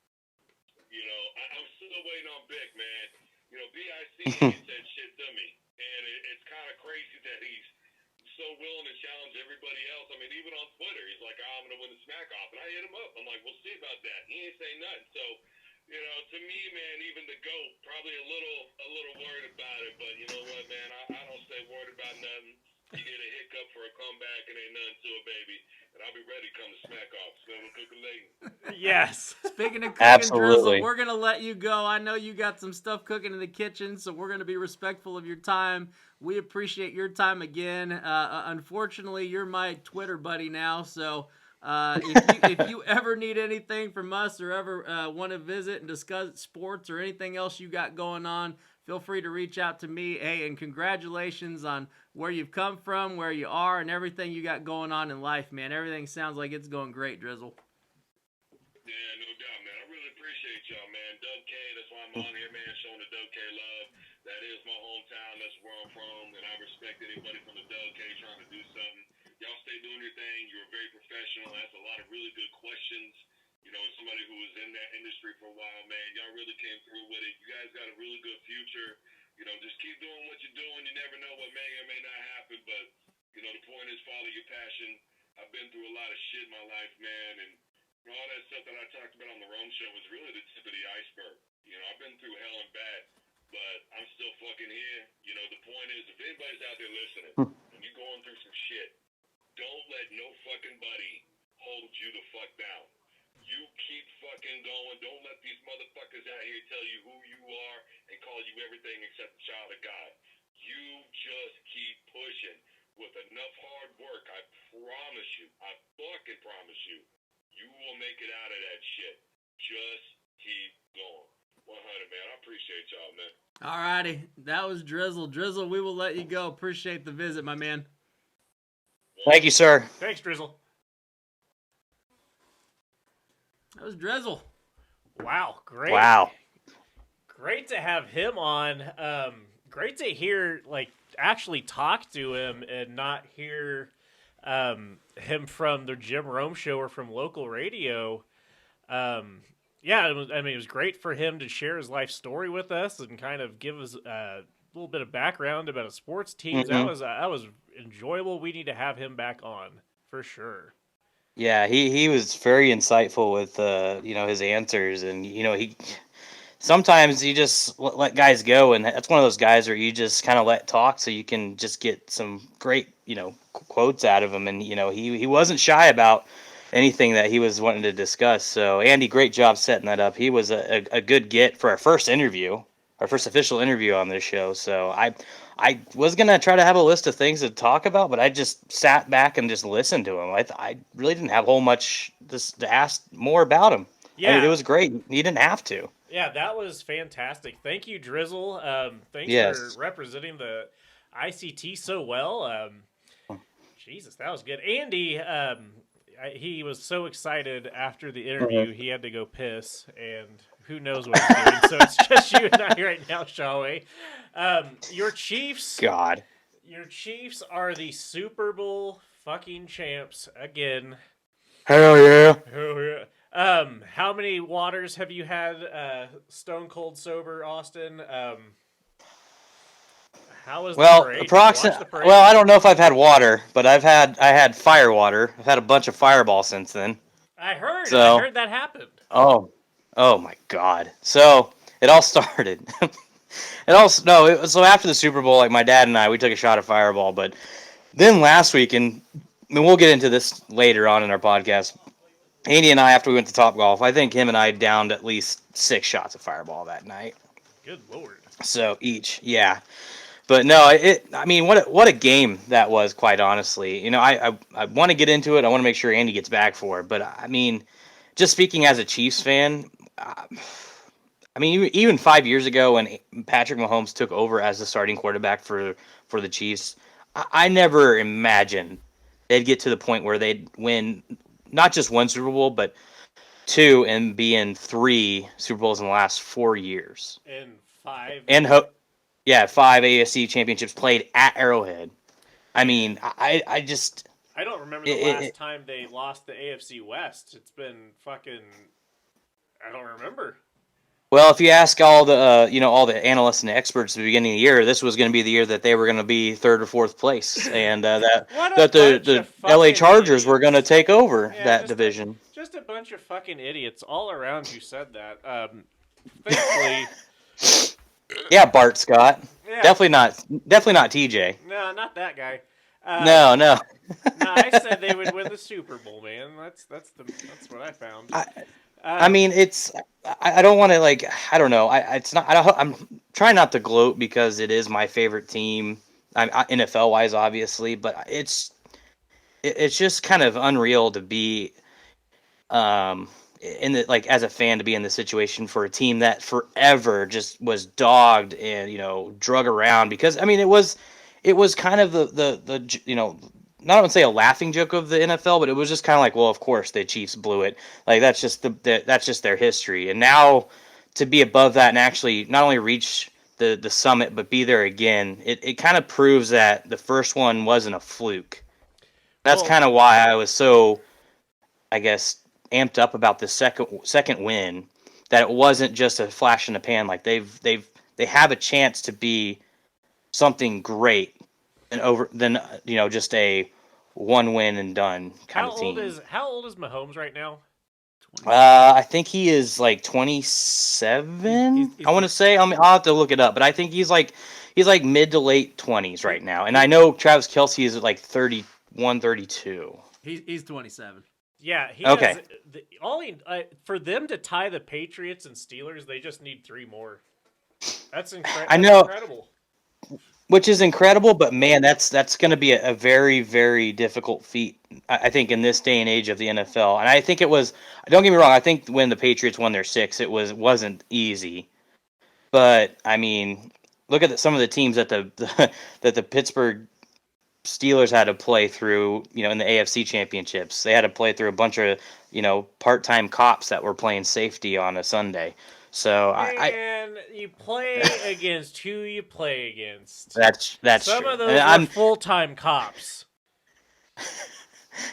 You know, I'm still waiting on Vic, man. You know, BIC said shit to me, and it's kind of crazy that he's so willing to challenge everybody else. I mean, even on Twitter, he's like, I'm going to win the smack off, and I hit him up. I'm like, we'll see about that. He ain't saying nothing. So, you know, to me, man, even the GOAT, probably a little worried about it, but you know what, man, I don't stay worried about nothing. You get a hiccup for a comeback, and ain't nothing to it, baby. And I'll be ready to come to smack off. Smelling cooking lady. Yes. Speaking of cooking, Drizzel, we're going to let you go. I know you got some stuff cooking in the kitchen, so we're going to be respectful of your time. We appreciate your time again. Unfortunately, you're my Twitter buddy now, so if you ever need anything from us or ever want to visit and discuss sports or anything else you got going on, feel free to reach out to me. Hey, and congratulations on where you've come from, where you are, and everything you got going on in life, man. Everything sounds like it's going great, Drizzel. Yeah, no doubt, man. I really appreciate y'all, man. Doug K, that's why I'm on here, man, showing the Doug K love. That is my hometown. That's where I'm from, and I respect anybody from the Doug K trying to do something. Y'all stay doing your thing. You're very professional. Ask a lot of really good questions. You know, as somebody who was in that industry for a while, man, y'all really came through with it. You guys got a really good future. You know, just keep doing what you're doing. You never know what may or may not happen, but, you know, the point is follow your passion. I've been through a lot of shit in my life, man, and all that stuff that I talked about on the Rome show was really the tip of the iceberg. You know, I've been through hell and back, but I'm still fucking here. You know, the point is, if anybody's out there listening and you're going through some shit, don't let no fucking buddy hold you the fuck down. You keep fucking going. Don't let these motherfuckers out here tell you who you are and call you everything except a child of God. You just keep pushing. With enough hard work, I promise you, I fucking promise you, you will make it out of that shit. Just keep going. 100, man. I appreciate y'all, man. All righty. That was Drizzel. Drizzel, we will let you go. Appreciate the visit, my man. Thank you, sir. Thanks, Drizzel. That was Drizzel. Wow, great. Wow. Great to have him on. Great to hear, actually talk to him and not hear him from the Jim Rome show or from local radio. It was great for him to share his life story with us and kind of give us a little bit of background about a sports team. Mm-hmm. That was enjoyable. We need to have him back on for sure. Yeah, he was very insightful with his answers, and he sometimes you just let guys go, and that's one of those guys where you just kind of let talk so you can just get some great quotes out of him, and he wasn't shy about anything that he was wanting to discuss. So Andy, great job setting that up. He was a good get for our first official interview on this show. So I was gonna try to have a list of things to talk about, but I just sat back and just listened to him. I really didn't have a whole much to ask more about him. Yeah, it was great. You didn't have to. Yeah, that was fantastic. Thank you, Drizzel. Thanks for representing the ICT so well. Jesus, that was good. Andy, he was so excited after the interview, he had to go piss, and who knows what he's doing. So it's just you and I right now, shall we? Your Chiefs. God. Your Chiefs are the Super Bowl fucking champs again. Hell yeah. Hell yeah. How many waters have you had stone cold sober, Austin? How was the parade? Well, I don't know if I've had water, but I had fire water. I've had a bunch of Fireball since then. I heard that happened. Oh my God. So it all started. So after the Super Bowl, my dad and we took a shot of Fireball, but then last week, and we'll get into this later on in our podcast, Andy and I, after we went to Topgolf, I think him and I downed at least 6 shots of Fireball that night. Good Lord. So each, yeah. But no, what a game that was, quite honestly. I want to get into it. I want to make sure Andy gets back for it. But, just speaking as a Chiefs fan, even 5 years ago when Patrick Mahomes took over as the starting quarterback for the Chiefs, I never imagined they'd get to the point where they'd win not just one Super Bowl, but 2 and be in 3 Super Bowls in the last 4 years. And 5. And 5 AFC championships played at Arrowhead. I don't remember the last time they lost the AFC West. It's been fucking. I don't remember. Well, if you ask all the analysts and experts at the beginning of the year, this was going to be the year that they were going to be 3rd or 4th place, and that the LA Chargers were going to take over that division. Just a bunch of fucking idiots all around who said that. Thankfully. Yeah, Bart Scott. Yeah. Definitely not TJ. No, not that guy. No. No, I said they would win the Super Bowl, man. That's what I found. I don't want to I don't know. I'm trying not to gloat because it is my favorite team. NFL wise, obviously, but it's just kind of unreal to be, as a fan, to be in the situation for a team that forever just was dogged and drug around, because it was kind of the not I would say a laughing joke of the NFL, but it was just kind of like, well, of course the Chiefs blew it. Like that's just that's just their history. And now to be above that and actually not only reach the summit but be there again, it kind of proves that the first one wasn't a fluke. That's kind of why I was so, I guess, amped up about the second win, that it wasn't just a flash in the pan. Like they have a chance to be something great than just a one win and done kind of team. How old is Mahomes right now? I think he is like 27. I want to say. I'll have to look it up, but I think he's like mid to late 20s right now. And I know Travis Kelce is like 31, 32. He's 27. Yeah. Okay. For them to tie the Patriots and Steelers, they just need 3 more. That's incredible. I know. Incredible. Which is incredible, but man, that's going to be a very, very difficult feat, I think, in this day and age of the NFL. And I think it was, don't get me wrong, I think when the Patriots won their 6, it wasn't easy. But I mean, look at some of the teams that the Pittsburgh Steelers had to play through, in the AFC championships. They had to play through a bunch of, part-time cops that were playing safety on a Sunday. So you play against who you play against. That's some true. Of those are full-time cops.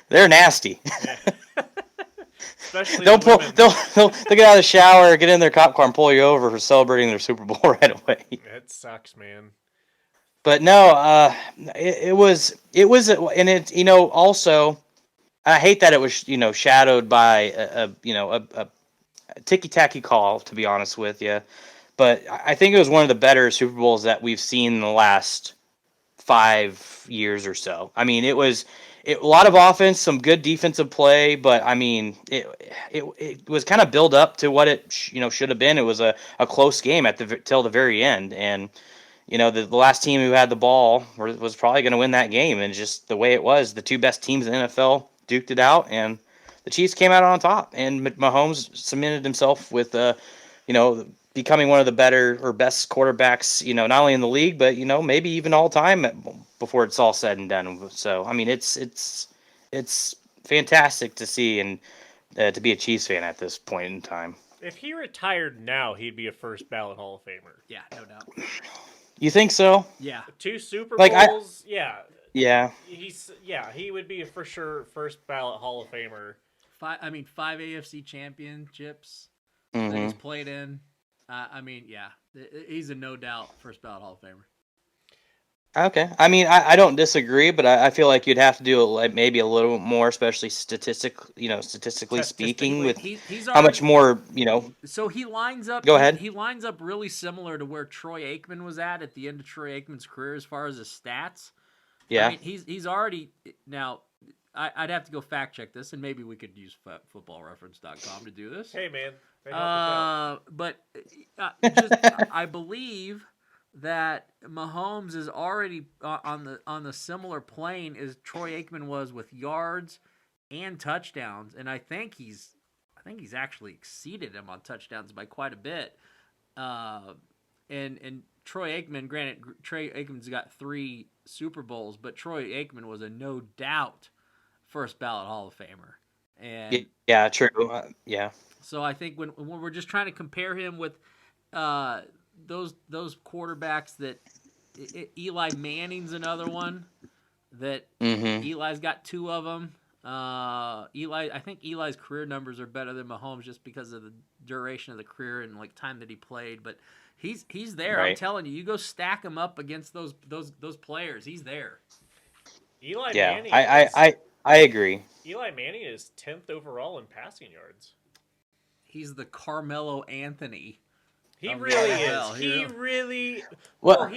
They're nasty. Yeah. Especially they'll get out of the shower, get in their cop car, and pull you over for celebrating their Super Bowl right away. That sucks, man. But no, it was, and it, also, I hate that it was, shadowed by a ticky-tacky call, to be honest with you. But I think it was one of the better Super Bowls that we've seen in the last 5 years or so. I mean, it was a lot of offense, some good defensive play, but I mean, it was kind of built up to what it should have been. It was a close game till the very end, and the last team who had the ball was probably going to win that game. And just the way it was, the 2 best teams in the NFL duked it out, and the Chiefs came out on top, and Mahomes cemented himself with, becoming one of the better or best quarterbacks, not only in the league, but, maybe even all time before it's all said and done. So, I mean, it's fantastic to see and to be a Chiefs fan at this point in time. If he retired now, he'd be a first ballot Hall of Famer. Yeah, no doubt. You think so? Yeah. 2 Super Bowls, yeah. Yeah. He would be a for sure first ballot Hall of Famer. 5 AFC championships that he's played in. He's a no doubt first ballot Hall of Famer. Okay. I mean, I don't disagree, but I feel like you'd have to do it like maybe a little more, especially statistically speaking, with he's how much more, So he lines up. Go ahead. He lines up really similar to where Troy Aikman was at the end of Troy Aikman's career as far as his stats. Yeah. I mean, he's already now. I'd have to go fact check this, and maybe we could use footballreference.com to do this. Hey, man. But I believe that Mahomes is already on the similar plane as Troy Aikman was with yards and touchdowns, and I think he's actually exceeded him on touchdowns by quite a bit. And Troy Aikman, granted, Troy Aikman's got 3 Super Bowls, but Troy Aikman was a no doubt first ballot Hall of Famer. And yeah, true. Yeah. So I think when we're just trying to compare him with those quarterbacks that Eli Manning's another one that Eli's got 2 of them. I think Eli's career numbers are better than Mahomes just because of the duration of the career and like time that he played, but he's there. Right. I'm telling you, you go stack him up against those players. He's there. Eli Manning. I agree. Eli Manning is 10th overall in passing yards. He's the Carmelo Anthony. He really is. He really. Well,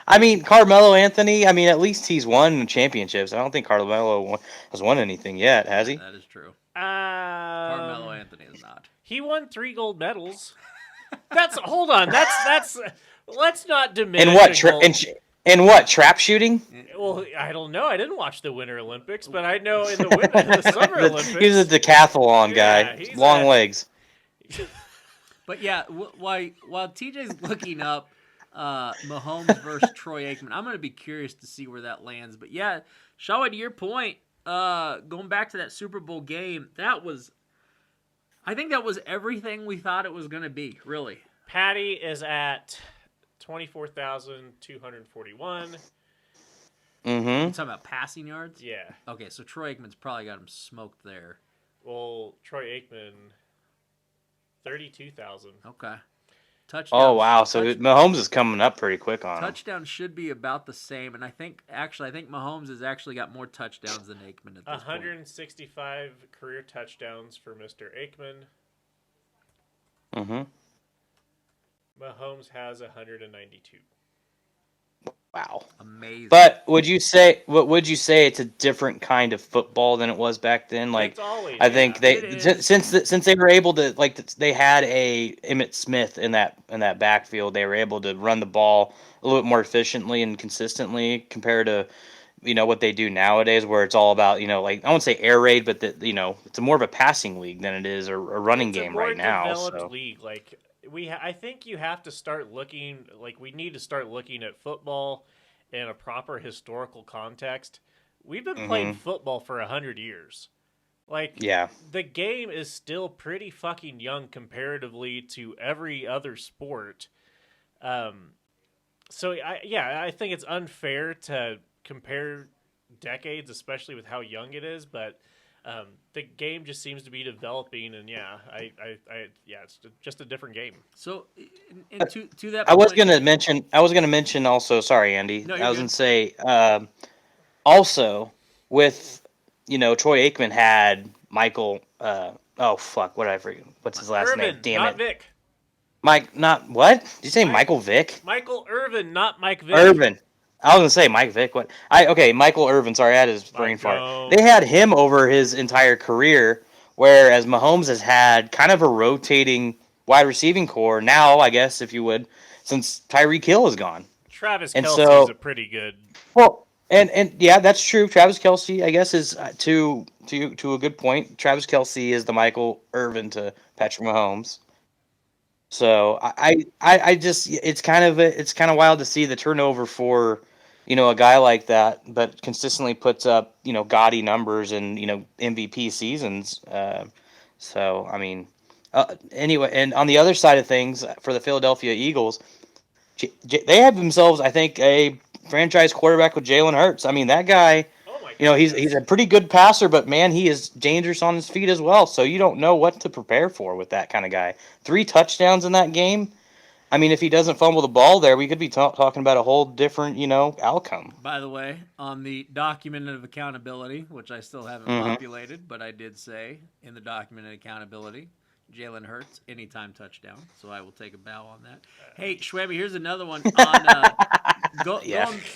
I mean, Carmelo Anthony. I mean, at least he's won championships. I don't think Carmelo has won anything yet, has he? That is true. Carmelo Anthony is not. He won 3 gold medals. Hold on. That's. Let's not diminish. In what trap shooting? Well, I don't know. I didn't watch the Winter Olympics, but I know in the Summer Olympics. He's a decathlon guy. Long legs. But yeah, while TJ's looking up Mahomes versus Troy Aikman, I'm going to be curious to see where that lands. But yeah, Shaw, to your point, going back to that Super Bowl game, I think that was everything we thought it was going to be, really. Patty is at 24,241. Mm-hmm. You talking about passing yards? Yeah. Okay, so Troy Aikman's probably got him smoked there. Well, Troy Aikman, 32,000. Okay. Touchdowns. Oh, wow. So Mahomes is coming up pretty quick on him. Touchdowns should be about the same, and I think Mahomes has actually got more touchdowns than Aikman at this 165 career touchdowns for Mr. Aikman. Mm-hmm. Mahomes has 192. Wow. Amazing. But would you say it's a different kind of football than it was back then? Like, it's always, I think since they were able to, like, they had a Emmitt Smith in that backfield, they were able to run the ball a little bit more efficiently and consistently compared to what they do nowadays, where it's all about like, I won't say air raid, but it's more of a passing league than it is a running game right now. It's a more developed league. Like I think you have to start looking, like we need to start looking at football in a proper historical context. We've been playing football for 100 years. Like, yeah, the game is still pretty fucking young comparatively to every other sport. So I think it's unfair to compare decades, especially with how young it is, but the game just seems to be developing, and it's just a different game. So, to that point, I was gonna mention also. Sorry, Andy. No, I was good. gonna say also with Troy Aikman had Michael. What did I forget? What's his last name? Damn not it, Vic. Mike. Not what? Did you say Michael Vick? Michael Irvin, not Mike Vick. Irvin. I was gonna say Mike Vick. What? Michael Irvin. Sorry, I had his brain fart. They had him over his entire career, whereas Mahomes has had kind of a rotating wide receiving core now, I guess, if you would, since Tyreek Hill is gone. Travis Kelce is a pretty good. Well, and yeah, that's true. Travis Kelce, I guess, is to a good point. Travis Kelce is the Michael Irvin to Patrick Mahomes. So I just it's kind of wild to see the turnover for a guy like that, but consistently puts up gaudy numbers and MVP seasons. So I mean, anyway, and on the other side of things for the Philadelphia Eagles, they have themselves, I think, a franchise quarterback with Jalen Hurts. I mean, that guy. He's a pretty good passer, but man, he is dangerous on his feet as well. So you don't know what to prepare for with that kind of guy. 3 touchdowns in that game. I mean, if he doesn't fumble the ball there, we could be talking about a whole different, outcome. By the way, on the document of accountability, which I still haven't populated, but I did say in the document of accountability, Jalen Hurts, anytime touchdown. So I will take a bow on that. Hey, Schwebby, here's another one.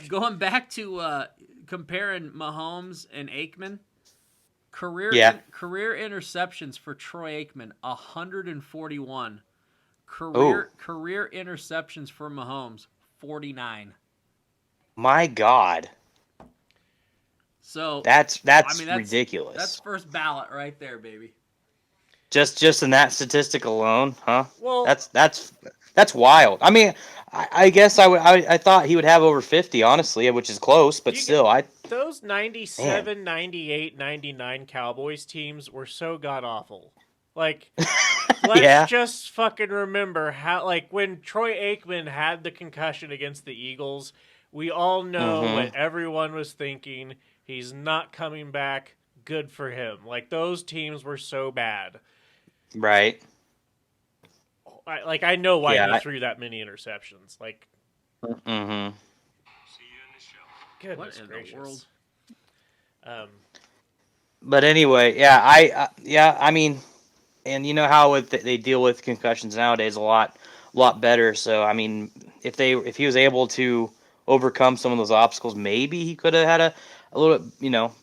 Going back to comparing Mahomes and Aikman. Career interceptions for Troy Aikman, 141. Career interceptions for Mahomes, 49. My God. So that's ridiculous. That's first ballot right there, baby. Just in that statistic alone, huh? Well, that's wild. I mean, I guess I thought he would have over 50, honestly, which is close, but still, those 97, 98, 99 Cowboys teams were so god awful. Like, let's just fucking remember how, like, when Troy Aikman had the concussion against the Eagles, we all know what everyone was thinking. He's not coming back. Good for him. Like, those teams were so bad. Right. I know why he threw that many interceptions. Like, See you in the show. Goodness gracious. The world? But anyway, I mean, and you know how they deal with concussions nowadays a lot better. So I mean, if he was able to overcome some of those obstacles, maybe he could have had a little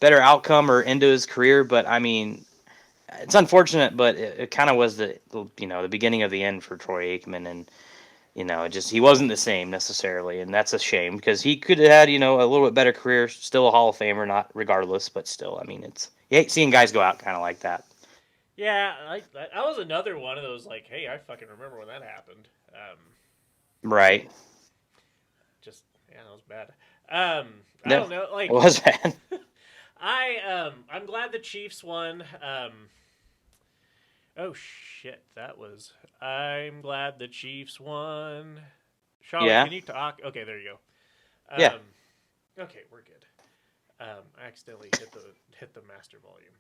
better outcome or end to his career. But I mean, it's unfortunate, but it kind of was the beginning of the end for Troy Aikman, and he wasn't the same necessarily, and that's a shame because he could have had a little bit better career, still a Hall of Famer, not regardless, but still, I mean, you hate seeing guys go out kind of like that. Yeah, that was another one of those, like, hey, I fucking remember when that happened. Right. That was bad. I don't know, like, it was bad. I'm glad the Chiefs won. Oh shit, I'm glad the Chiefs won. Charlotte, Yeah. can you talk? Okay, there you go. Yeah. Okay, we're good. I accidentally hit the master volume.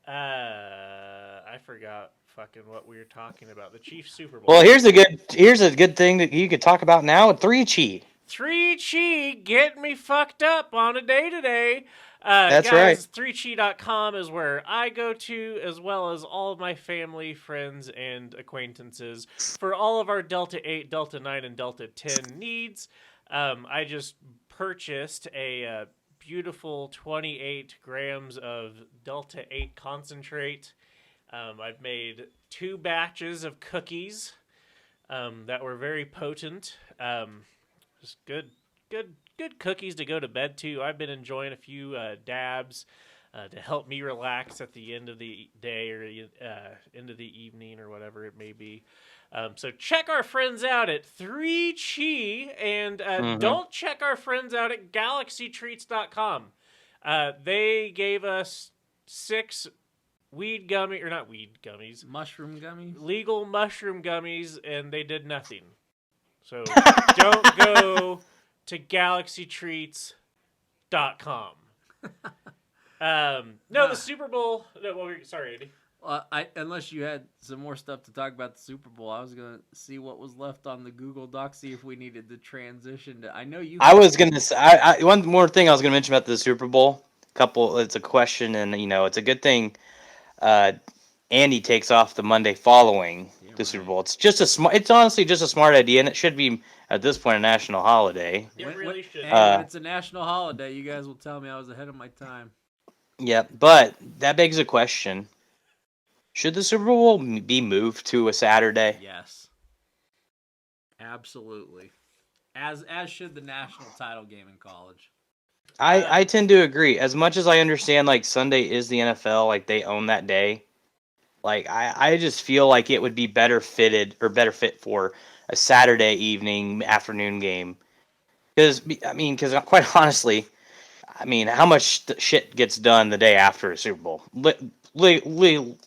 I forgot fucking what we were talking about. The Chiefs Super Bowl. Well, here's a good thing that you could talk about now. 3-cheat. 3Chi getting me fucked up on a day-to-day. That's guys, right. 3chi.com is where I go to, as well as all of my family, friends, and acquaintances for all of our Delta 8, Delta 9, and Delta 10 needs. I just purchased a beautiful 28 grams of Delta 8 concentrate. I've made 2 batches of cookies that were very potent. Just good cookies to go to bed to. I've been enjoying a few dabs to help me relax at the end of the day or end of the evening or whatever it may be. So check our friends out at 3Chi and don't check our friends out at galaxytreats.com. They gave us 6 mushroom gummies, legal mushroom gummies, and they did nothing. So don't go to galaxytreats.com. The Super Bowl. No, sorry, Andy. Unless you had some more stuff to talk about the Super Bowl, I was gonna see what was left on the Google Doc, see if we needed to transition to. I know you. I was gonna say one more thing I was gonna mention about the Super Bowl. It's a question, and it's a good thing. Andy takes off the Monday following the Super Bowl. It's just it's honestly just a smart idea, and it should be at this point a national holiday. It really should. When it's a national holiday, you guys will tell me I was ahead of my time. Yeah, but that begs a question: should the Super Bowl be moved to a Saturday? Yes, absolutely. As should the national title game in college. I tend to agree. As much as I understand, like Sunday is the NFL, like they own that day. Like I just feel like it would be better fit for a Saturday evening afternoon game. Because quite honestly, how much shit gets done the day after a Super Bowl?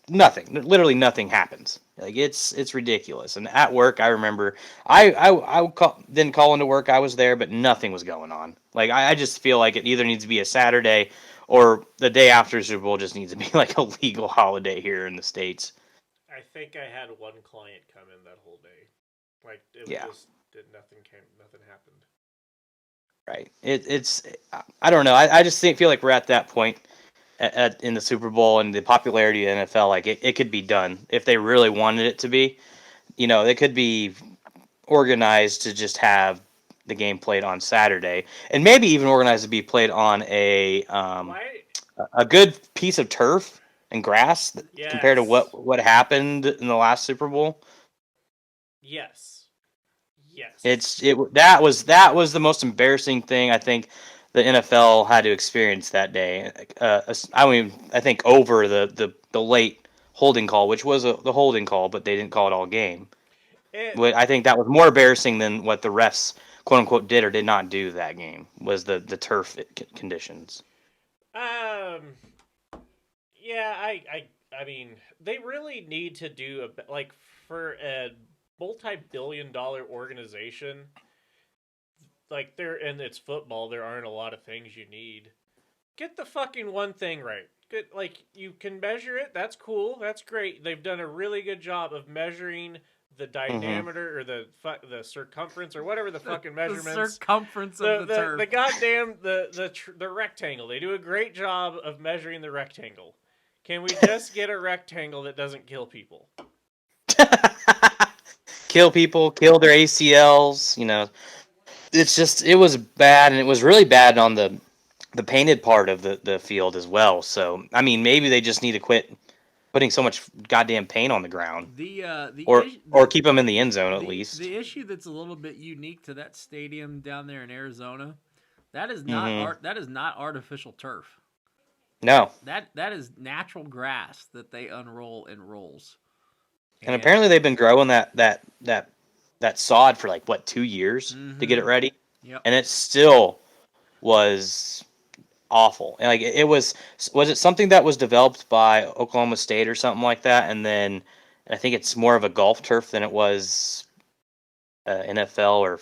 Nothing. Literally nothing happens. Like it's ridiculous. And at work, I remember I didn't call into work. I was there, but nothing was going on. Like I just feel like it either needs to be a Saturday or the day after Super Bowl just needs to be like a legal holiday here in the States. I think I had one client come in that whole day. Like it just nothing happened. Right. It's I don't know. I just feel like we're at that point in the Super Bowl and the popularity of the NFL. Like it could be done if they really wanted it to be. It could be organized to just have the game played on Saturday, and maybe even organized to be played on a good piece of turf and grass compared to what happened in the last Super Bowl. Yes. That was the most embarrassing thing I think the NFL had to experience that day. I think over the late holding call, which was the holding call, but they didn't call it all game. I think that was more embarrassing than what the refs, quote unquote, did or did not do that game. Was the turf conditions? Yeah, I mean, they really need to do for a multi-billion-dollar organization. Like and it's football. There aren't a lot of things you need. Get the fucking one thing right. Good, like you can measure it. That's cool. That's great. They've done a really good job of measuring the diameter or the circumference or whatever the fucking measurements. The circumference of the turf. The goddamn the rectangle. They do a great job of measuring the rectangle. Can we just get a rectangle that doesn't kill people? Kill people, kill their ACLs. It was bad, and it was really bad on the painted part of the field as well. So maybe they just need to quit putting so much goddamn paint on the ground. Or keep them in the end zone at least. The issue that's a little bit unique to that stadium down there in Arizona, that is not that is not artificial turf. No. That is natural grass that they unroll in rolls. And apparently they've been growing that sod for 2 years to get it ready. Yep. And it's still was awful. And like it was it something that was developed by Oklahoma State or something like that? And then I think it's more of a golf turf than it was NFL or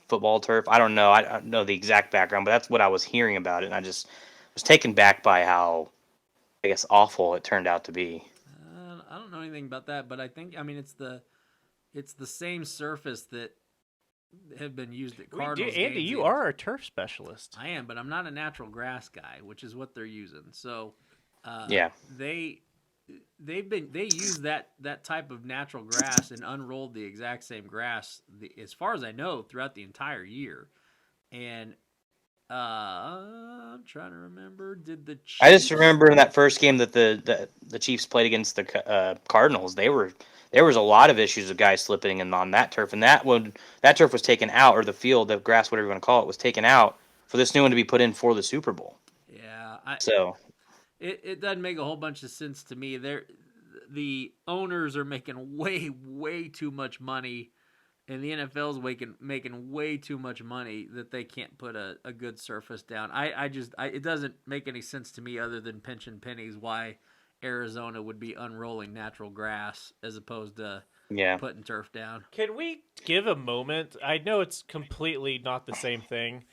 football turf. I don't know. I don't know the exact background, but that's what I was hearing about it, and I just was taken back by how, I guess, awful it turned out to be. I don't know anything about that, but I mean it's the same surface that have been used at Cardinals games. Andy, you are a turf specialist. I am, but I'm not a natural grass guy, which is what they're using. So yeah, they use that type of natural grass and unrolled the exact same grass, as far as I know, throughout the entire year. And I'm trying to remember. Did the Chiefs... I just remember in that first game that the Chiefs played against the Cardinals, there was a lot of issues of guys slipping in on that turf, and that turf was taken out, or the field, the grass, whatever you want to call it, was taken out for this new one to be put in for the Super Bowl. Yeah, It doesn't make a whole bunch of sense to me. The owners are making way too much money, and the NFL's making way too much money that they can't put a good surface down. It doesn't make any sense to me other than pinching pennies why Arizona would be unrolling natural grass as opposed to putting turf down. Can we give a moment? I know it's completely not the same thing,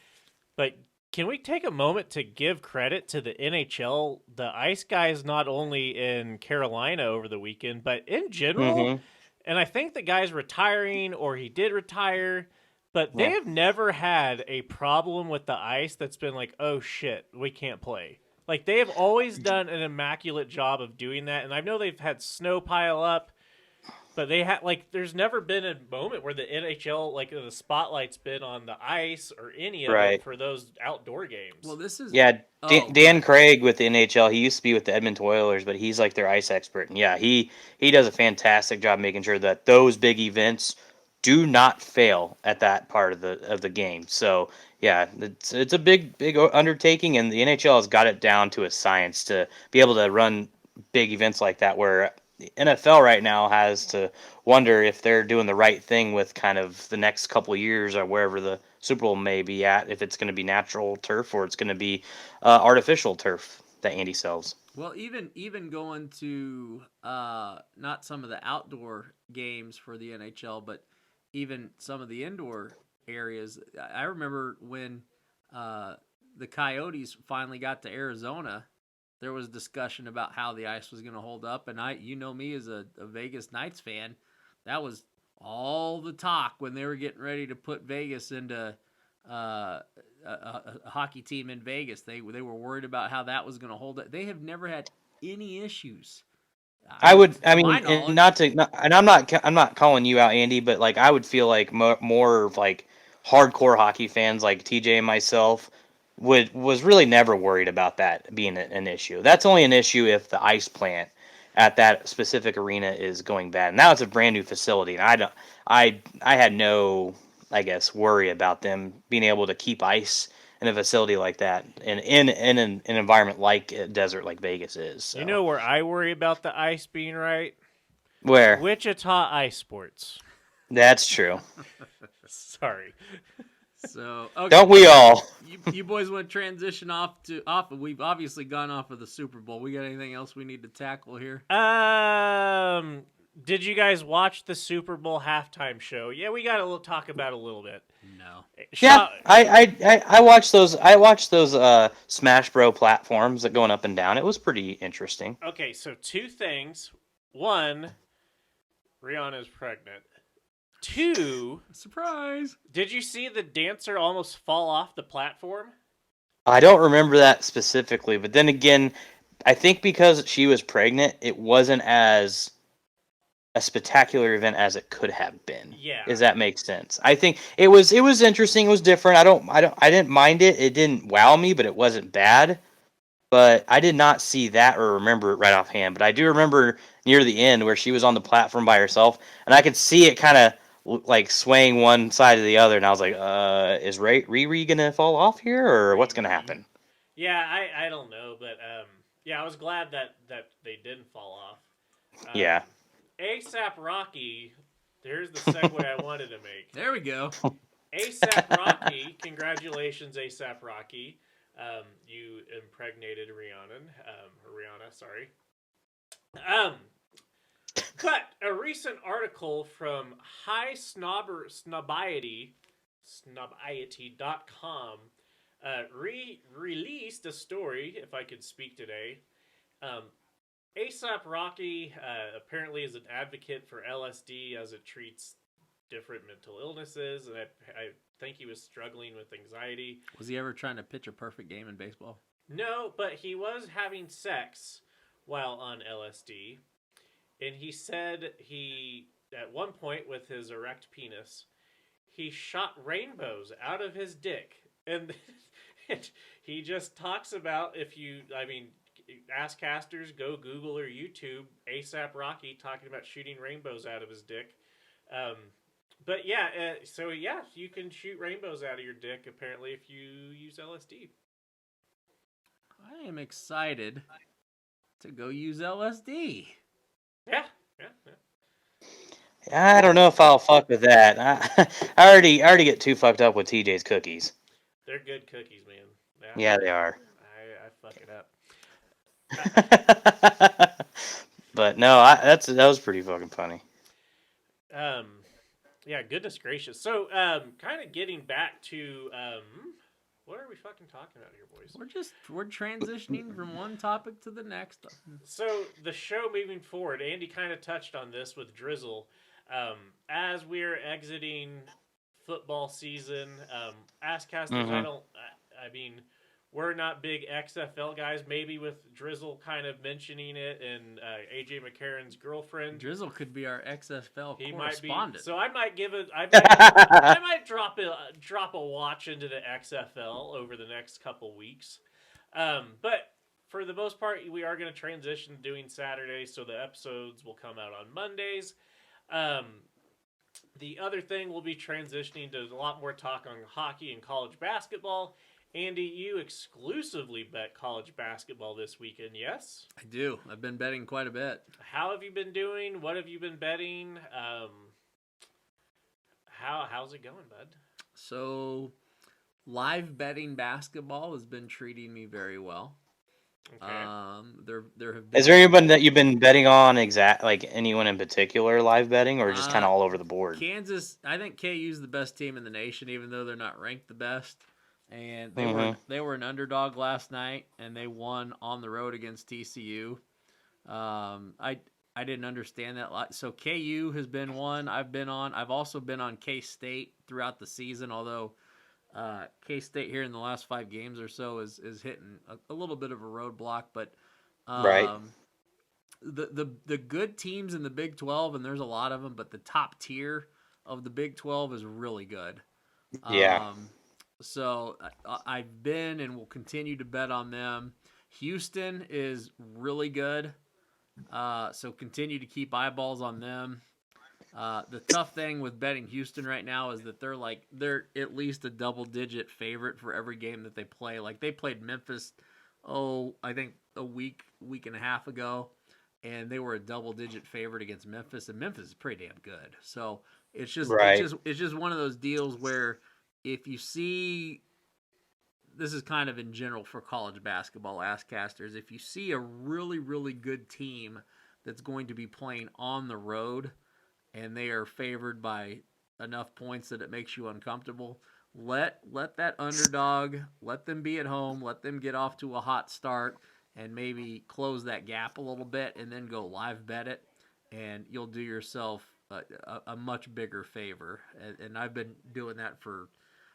but can we take a moment to give credit to the NHL, the ice guys, not only in Carolina over the weekend, but in general? Mm-hmm. And I think the guy's retiring, or he did retire, but they have never had a problem with the ice that's been like, oh shit, we can't play. Like, they have always done an immaculate job of doing that, and I know they've had snow pile up, but they had, like, there's never been a moment where the NHL, like, the spotlight's been on the ice or any of it for those outdoor games. Well, this is... Yeah, Dan Craig with the NHL, he used to be with the Edmonton Oilers, but he's, like, their ice expert. And, yeah, he does a fantastic job making sure that those big events do not fail at that part of the game. So, yeah, it's a big undertaking, and the NHL has got it down to a science to be able to run big events like that, where the NFL right now has to wonder if they're doing the right thing with kind of the next couple of years or wherever the Super Bowl may be at, if it's going to be natural turf or it's going to be artificial turf that Andy sells. Well, even going to not some of the outdoor games for the NHL, but even some of the indoor areas. I remember when the Coyotes finally got to Arizona, there was discussion about how the ice was going to hold up. And me as a Vegas Knights fan, that was all the talk when they were getting ready to put Vegas into a hockey team in Vegas. They were worried about how that was going to hold up. They have never had any issues. I'm not calling you out, Andy, but like I would feel like more of like hardcore hockey fans like TJ and myself was really never worried about that being an issue. That's only an issue if the ice plant at that specific arena is going bad. Now it's a brand new facility, and I had no, I guess, worry about them being able to keep ice in a facility like that, and in an environment like a desert like Vegas is. So. You know where I worry about the ice being right? Where? Wichita Ice Sports. That's true. Sorry. So okay. Don't we all? You boys want to transition off? We've obviously gone off of the Super Bowl. We got anything else we need to tackle here? Did you guys watch the Super Bowl halftime show? Yeah, we got to talk about it a little bit. No. Yeah, I watched those. I watched those Smash Bro platforms that going up and down. It was pretty interesting. Okay, so two things. One, Rihanna's pregnant. Two, surprise. Did you see the dancer almost fall off the platform? I don't remember that specifically, but then again, I think because she was pregnant, it wasn't as a spectacular event as it could have been. Yeah. Does that make sense? I think it was interesting. It was different. I didn't mind it. It didn't wow me, but it wasn't bad. But I did not see that or remember it right offhand. But I do remember near the end where she was on the platform by herself, and I could see it kind of like swaying one side to the other, and I was like, is Riri gonna fall off here, or what's gonna happen? Yeah, I don't know, but yeah, I was glad that they didn't fall off. Yeah. ASAP Rocky, there's the segue I wanted to make. There we go. ASAP Rocky, congratulations, ASAP Rocky. You impregnated Rihanna, sorry. But a recent article from snobiety.com released a story, if I could speak today. ASAP Rocky apparently is an advocate for LSD as it treats different mental illnesses, and I think he was struggling with anxiety. Was he ever trying to pitch a perfect game in baseball? No, but he was having sex while on LSD, and he said at one point with his erect penis, he shot rainbows out of his dick, and he just talks about AssCasters, go Google or YouTube ASAP Rocky talking about shooting rainbows out of his dick. But yeah, you can shoot rainbows out of your dick apparently if you use LSD. I am excited to go use LSD. Yeah. I don't know if I'll fuck with that. I already get too fucked up with TJ's cookies. They're good cookies, man. Yeah, they are. I fuck it up. But no, that was pretty fucking funny. Yeah, goodness gracious. So, kind of getting back to what are we fucking talking about here, boys? We're transitioning from one topic to the next. So the show moving forward, Andy kind of touched on this with Drizzel. As we're exiting football season, AssCasters, we're not big XFL guys. Maybe with Drizzel kind of mentioning it and AJ McCarron's girlfriend. Drizzel could be our XFL correspondent. So I might I might drop a watch into the XFL over the next couple weeks. But for the most part, we are going to transition to doing Saturdays, so the episodes will come out on Mondays. The other thing, we'll be transitioning to a lot more talk on hockey and college basketball. Andy, you exclusively bet college basketball this weekend, yes? I do. I've been betting quite a bit. How have you been doing? What have you been betting? How's it going, bud? So, live betting basketball has been treating me very well. Okay. There have been. Is there anyone that you've been betting on anyone in particular live betting, or just kind of all over the board? Kansas, I think KU's the best team in the nation, even though they're not ranked the best. And they were an underdog last night, and they won on the road against TCU. I didn't understand that. So KU has been one I've been on. I've also been on K-State throughout the season, although K-State here in the last 5 games or so is hitting a little bit of a roadblock. But right. The good teams in the Big 12, and there's a lot of them, but the top tier of the Big 12 is really good. Yeah. So I've been and will continue to bet on them. Houston is really good. So continue to keep eyeballs on them. The tough thing with betting Houston right now is that they're at least a double-digit favorite for every game that they play. Like they played Memphis, I think a week and a half ago, and they were a double-digit favorite against Memphis, and Memphis is pretty damn good. So it's just one of those deals where if you see, this is kind of in general for college basketball, AssCasters, if you see a really, really good team that's going to be playing on the road and they are favored by enough points that it makes you uncomfortable, let that underdog, let them be at home, let them get off to a hot start and maybe close that gap a little bit and then go live bet it, and you'll do yourself a much bigger favor. And I've been doing that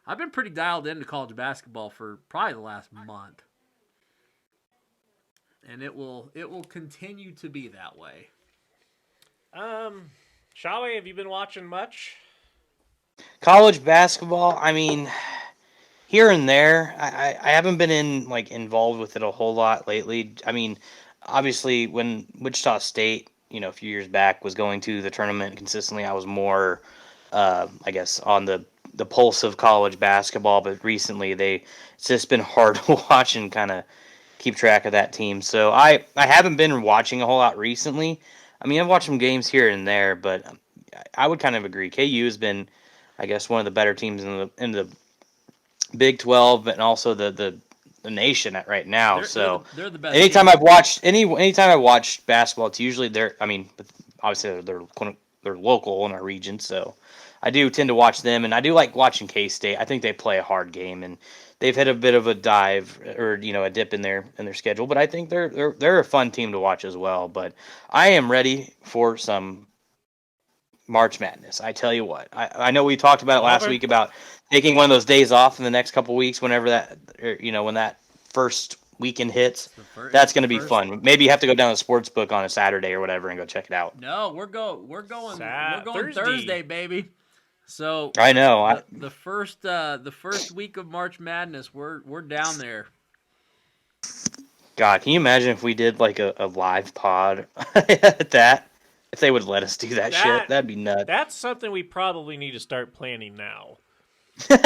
I've been pretty dialed into college basketball for probably the last month. And it will continue to be that way. Shawe, have you been watching much? College basketball, here and there. I haven't been involved with it a whole lot lately. Obviously when Wichita State, a few years back was going to the tournament consistently, I was more I guess on the pulse of college basketball, but recently it's just been hard to watch and kind of keep track of that team. So I haven't been watching a whole lot recently. I've watched some games here and there, but I would kind of agree. KU has been, I guess, one of the better teams in the Big 12, but also the the nation at right now. They're the best. Anytime team. anytime I've watched basketball, it's usually obviously they're local in our region, so I do tend to watch them, and I do like watching K-State. I think they play a hard game, and they've hit a bit of a dive or a dip in their schedule, but I think they're a fun team to watch as well. But I am ready for some March Madness. I tell you what, I know we talked about it last week about taking one of those days off in the next couple weeks, whenever when that first weekend hits. That's going to be fun. Maybe you have to go down to the sports book on a Saturday or whatever and go check it out. No, we're going Thursday, baby. So I know the first week of March Madness, we're down there. God, can you imagine if we did like a live pod at that? If they would let us do that shit, that'd be nuts. That's something we probably need to start planning now.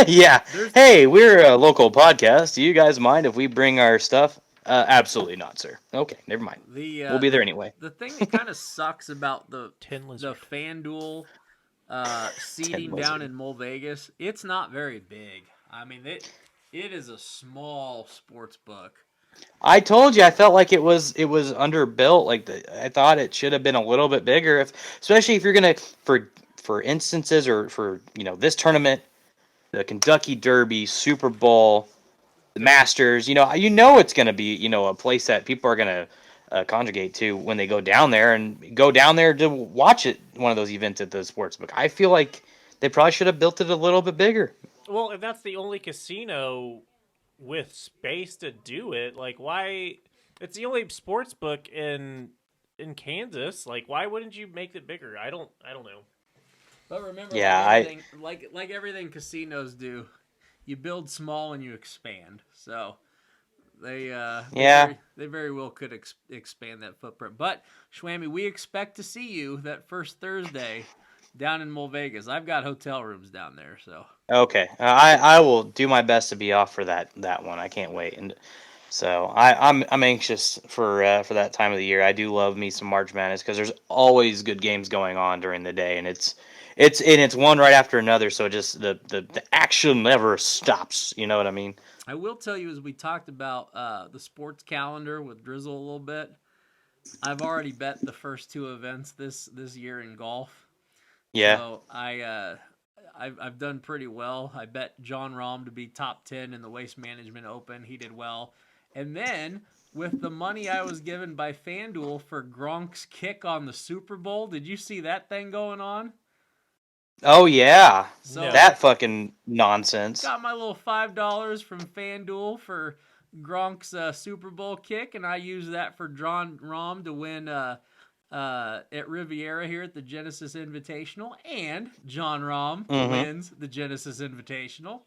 Yeah. Hey, we're a local podcast. Do you guys mind if we bring our stuff? Absolutely not, sir. Okay, never mind. We'll be there anyway. The thing that kind of sucks about the FanDuel seating down in Mole Vegas, it's not very big. I mean, it is a small sports book. I told you, I felt like it was underbuilt. Like I thought it should have been a little bit bigger, especially if you're gonna for instances or for this tournament, the Kentucky Derby, Super Bowl, the Masters. It's gonna be a place that people are gonna conjugate to when they go down there to watch it. One of those events at the sportsbook. I feel like they probably should have built it a little bit bigger. Well, if that's the only casino with space to do it, like why? It's the only sports book in Kansas. Like, why wouldn't you make it bigger? I don't know. But remember, like everything casinos do, you build small and you expand. So they very well could expand that footprint. But Schwammy, we expect to see you that first Thursday down in Mole Vegas. I've got hotel rooms down there, so. Okay, I will do my best to be off for that one. I can't wait, and so I'm anxious for that time of the year. I do love me some March Madness because there's always good games going on during the day, and it's one right after another. So just the action never stops. You know what I mean? I will tell you, as we talked about the sports calendar with Drizzel a little bit, I've already bet the first two events this year in golf. Yeah. So I've done pretty well. I bet John Rahm to be top 10 in the Waste Management Open. He did well. And then with the money I was given by FanDuel for Gronk's kick on the Super Bowl, did you see that thing going on? Oh yeah. So that fucking nonsense. Got my little $5 from FanDuel for Gronk's Super Bowl kick, and I used that for John Rahm to win at Riviera here at the Genesis Invitational, and John Rahm wins the Genesis Invitational.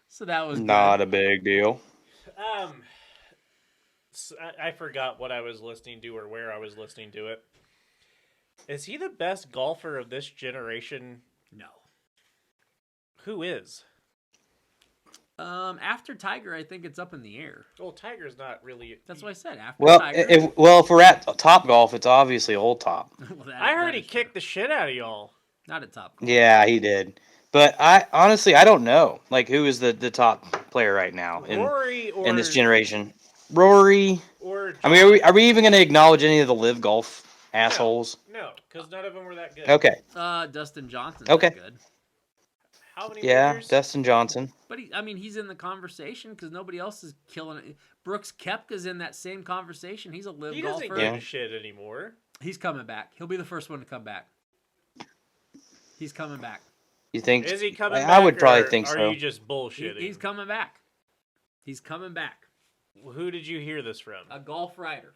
So that was not good. A big deal. I forgot what I was listening to or where I was listening to it. Is he the best golfer of this generation? No. Who is? After Tiger, I think it's up in the air. Well, Tiger's not really. That's what I said. After Tiger. If we're at Top Golf, it's obviously Old Top. I heard he kicked the shit out of y'all. Not at Top Golf. Yeah, he did. But I honestly don't know. Like, who is the top player right now in this generation? Rory. I mean, are we even going to acknowledge any of the live golf assholes? No, because none of them were that good. Okay. Dustin Johnson's okay. That good. How many majors? Dustin Johnson. But he's in the conversation because nobody else is killing it. Brooks Koepka's in that same conversation. He's a live golfer. He doesn't give a shit anymore. He's coming back. He'll be the first one to come back. He's coming back. You think? Is he coming back? I would probably think so. Or are you just bullshitting? He's coming back. He's coming back. Who did you hear this from? A golf writer.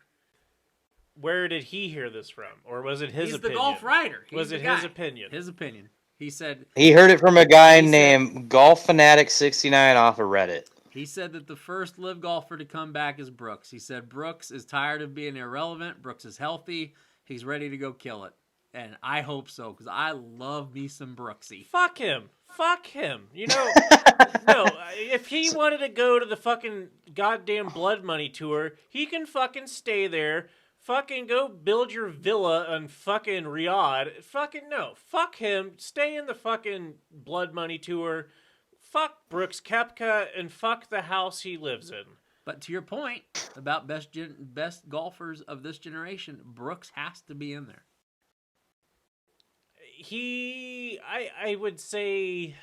Where did he hear this from? Or was it his opinion? He's the golf writer. Was it his opinion? His opinion. He said... He heard it from a guy named Golf Fanatic 69 off of Reddit. He said that the first live golfer to come back is Brooks. He said Brooks is tired of being irrelevant. Brooks is healthy. He's ready to go kill it. And I hope so, because I love me some Brooksy. Fuck him. You know, no, if he wanted to go to the fucking goddamn Blood Money tour, he can fucking stay there. Fucking go build your villa on fucking Riyadh. Fucking no. Fuck him. Stay in the fucking Blood Money tour. Fuck Brooks Koepka and fuck the house he lives in. But to your point about best golfers of this generation, Brooks has to be in there. I would say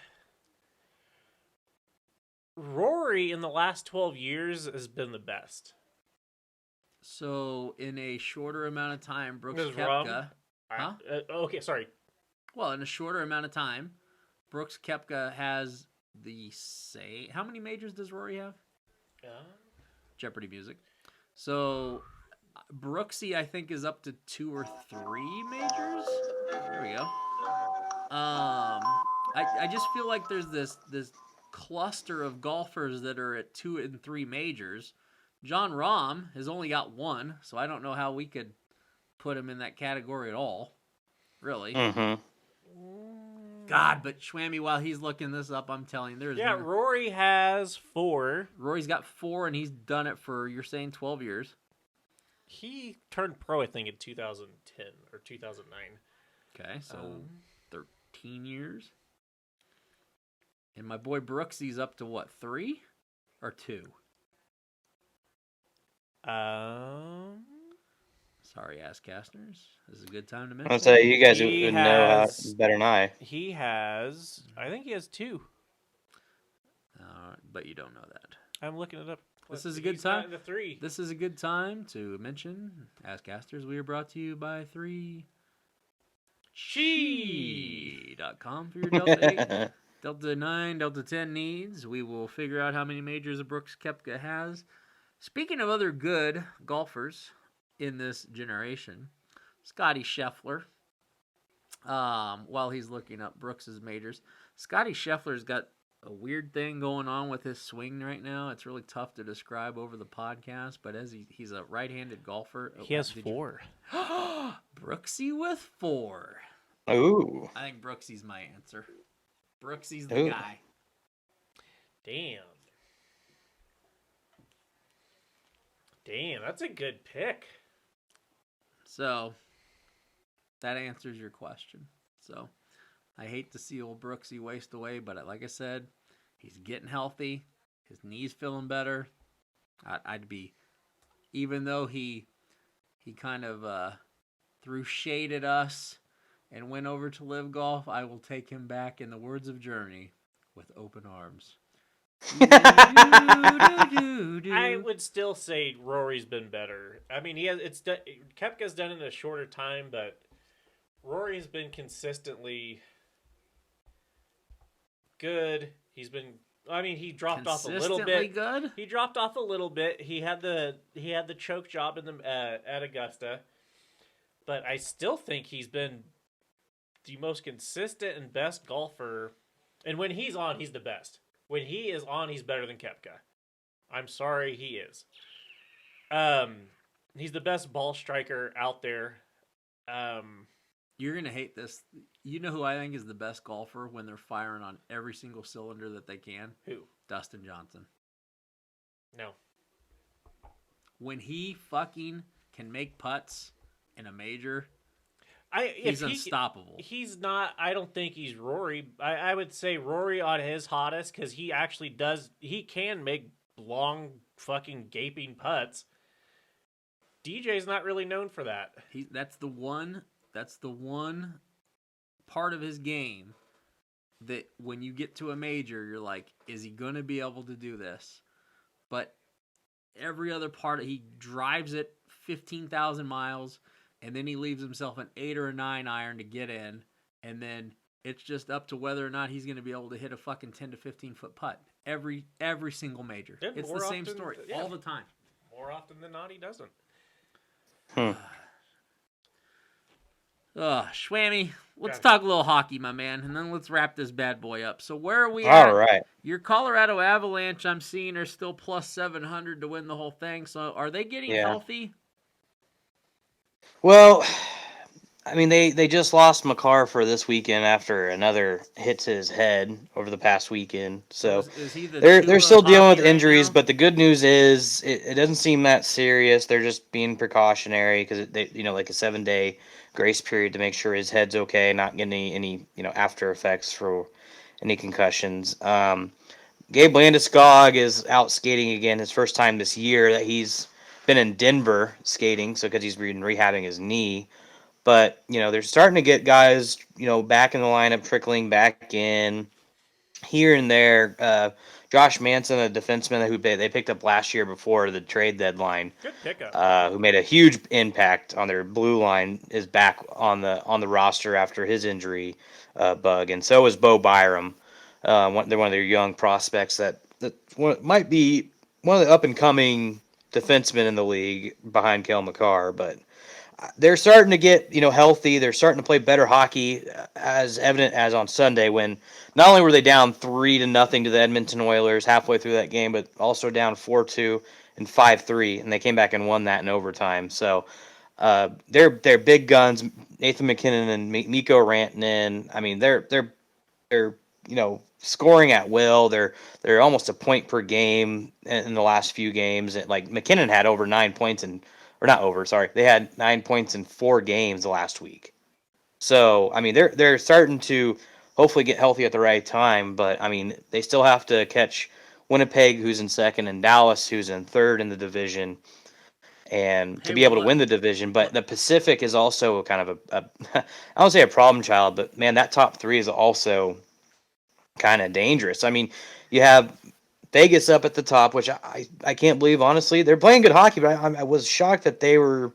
Rory in the last 12 years has been the best. So in a shorter amount of time, Brooks Koepka... Huh? Okay, sorry. Well, in a shorter amount of time, Brooks Koepka has the same... How many majors does Rory have? Jeopardy music. So Brooksy, I think, is up to 2 or 3 majors. There we go. I just feel like there's this cluster of golfers that are at 2 and 3 majors. John Rahm has only got 1, so I don't know how we could put him in that category at all. Really. Mm-hmm. God, but Schwammy, while he's looking this up, I'm telling you, there's... Yeah, Rory has 4. Rory's got 4, and he's done it for, you're saying, 12 years. He turned pro, I think, in 2010 or 2009. Okay, so 13 years. And my boy Brooksy's up to what, 3 or 2? Sorry, AssCasters. This is a good time to mention. I'll say you guys would know better than I. He has, I think he has 2. But you don't know that. I'm looking it up. This is a good time. The 3. This is a good time to mention AssCasters. We are brought to you by 3Chi.com for your Delta 8, Delta 9, Delta 10 needs. We will figure out how many majors Brooks Koepka has. Speaking of other good golfers in this generation, Scotty Scheffler, while he's looking up Brooks's majors, Scotty Scheffler's got a weird thing going on with his swing right now. It's really tough to describe over the podcast, but as he's a right-handed golfer. He has 4. Brooksy with 4. Ooh. I think Brooksy's my answer. Brooksy's the guy. Damn, that's a good pick. So, that answers your question. So, I hate to see old Brooksy waste away, but like I said, he's getting healthy. His knee's feeling better. I'd be, even though he kind of threw shade at us and went over to live golf, I will take him back, in the words of Journey, with open arms. I would still say Rory's been better. I mean, Koepka's done it in a shorter time, but Rory's been consistently good. He dropped off a little bit. Good? He dropped off a little bit. He had the choke job in at Augusta, but I still think he's been the most consistent and best golfer. And when he's on, he's the best. When he is on, he's better than Koepka. I'm sorry, he is. He's the best ball striker out there. You're going to hate this. You know who I think is the best golfer when they're firing on every single cylinder that they can? Who? Dustin Johnson. No. When he fucking can make putts in a major, he's unstoppable. He's not. I don't think he's Rory. I would say Rory on his hottest, because he actually does. He can make long fucking gaping putts. DJ's not really known for that. That's the one part of his game that when you get to a major, you're like, is he going to be able to do this? But every other part, he drives it 15,000 miles, and then he leaves himself an 8 or a 9 iron to get in, and then it's just up to whether or not he's going to be able to hit a fucking 10 to 15 foot putt every single major. It's the same story all the time. More often than not, he doesn't. Schwammy, let's talk a little hockey, my man, and then let's wrap this bad boy up. So where are we at? All right. Your Colorado Avalanche, I'm seeing, are still plus 700 to win the whole thing. So are they getting healthy? Well, I mean, they just lost McCarr for this weekend after another hit to his head over the past weekend. So they're still dealing with injuries, but the good news is it doesn't seem that serious. They're just being precautionary because they like a 7-day grace period to make sure his head's okay, not getting any after effects for any concussions. Gabe Landeskog is out skating again. His first time this year that he's been in Denver skating, so because he's been rehabbing his knee. But they're starting to get guys back in the lineup, trickling back in here and there. Josh Manson, a defenseman who they picked up last year before the trade deadline, good pickup. who made a huge impact on their blue line, is back on the roster after his injury bug, and so is Bo Byram. They're one of their young prospects that might be one of the up and coming defensemen in the league behind Cale Makar, but they're starting to get healthy. They're starting to play better hockey, as evident as on Sunday when not only were they down 3-0 to the Edmonton Oilers halfway through that game, but also down 4-2 and 5-3, and they came back and won that in overtime. So they're big guns. Nathan McKinnon and Mikko Rantanen. I mean, they're scoring at will. They're almost a point per game in the last few games. Like McKinnon had over 9 points or not over. Sorry, they had 9 points in 4 games last week. So I mean, they're starting to hopefully get healthy at the right time. But I mean, they still have to catch Winnipeg, who's in second, and Dallas, who's in third in the division, and to be able to win the division. But the Pacific is also kind of I don't say a problem child, but man, that top 3 is also kind of dangerous. I mean, you have Vegas up at the top, which I can't believe, honestly. They're playing good hockey, but I was shocked that they were,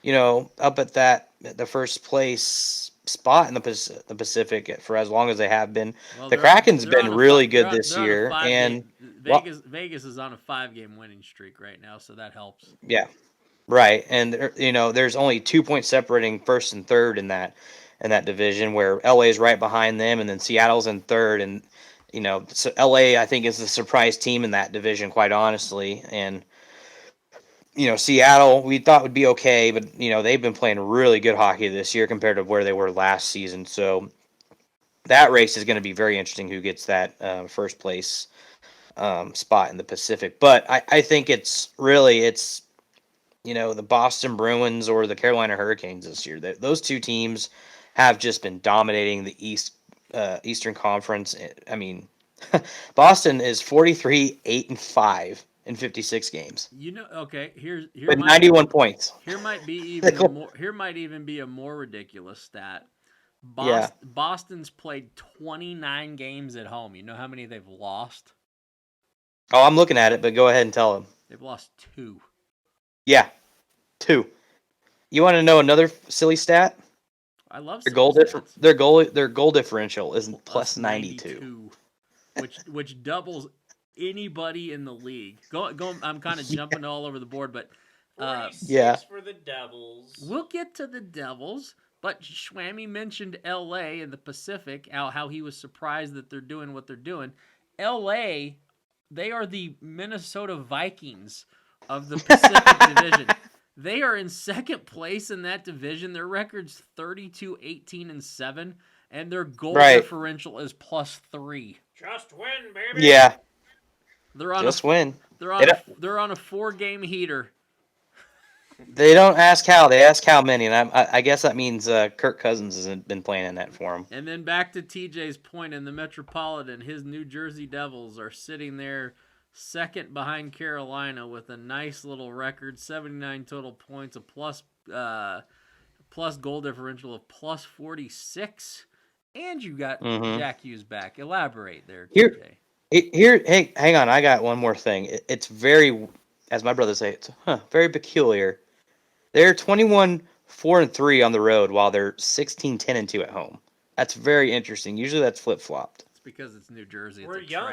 up at the first place spot in the Pacific for as long as they have been. Well, the Kraken's been really good this year, and Vegas is on a 5-game winning streak right now, so that helps. Yeah, right. And there's only 2 points separating first and third in that division, where LA is right behind them, and then Seattle's in third, and so LA I think is the surprise team in that division, quite honestly, and Seattle we thought would be okay, but they've been playing really good hockey this year compared to where they were last season. So that race is going to be very interesting. Who gets that first place spot in the Pacific? But I think it's the Boston Bruins or the Carolina Hurricanes this year. Those two teams have just been dominating the Eastern Conference. I mean, Boston is 43-8-5 in 56 games. Okay, here with 91 points. Here might be even more. Here might even be a more ridiculous stat. Boston's played 29 games at home. You know how many they've lost? Oh, I'm looking at it, but go ahead and tell them. They've lost 2. Yeah, 2. You want to know another silly stat? I love their goal differential is plus 92, which doubles anybody in the league. Go. I'm kind of jumping all over the board, but for the Devils. We'll get to the Devils, but Schwammy mentioned L.A. and the Pacific. How he was surprised that they're doing what they're doing. L.A. They are the Minnesota Vikings of the Pacific Division. They are in second place in that division. Their record's 32-18-7, and their goal differential is plus 3. Just win, baby. Yeah. Win. They're on a 4-game heater. They don't ask how, they ask how many, and I guess that means Kirk Cousins hasn't been playing in that for him. And then back to TJ's point, in the Metropolitan, his New Jersey Devils are sitting there second behind Carolina with a nice little record, 79 total points, a plus goal differential of plus 46, and you got Jack Hughes back. Elaborate there, TJ. Hey, hang on, I got one more thing. It's very, as my brother say, it's very peculiar. They're 21-4-3 on the road, while they're 16-10-2 at home. That's very interesting. Usually that's flip-flopped. It's because it's New Jersey. We're young.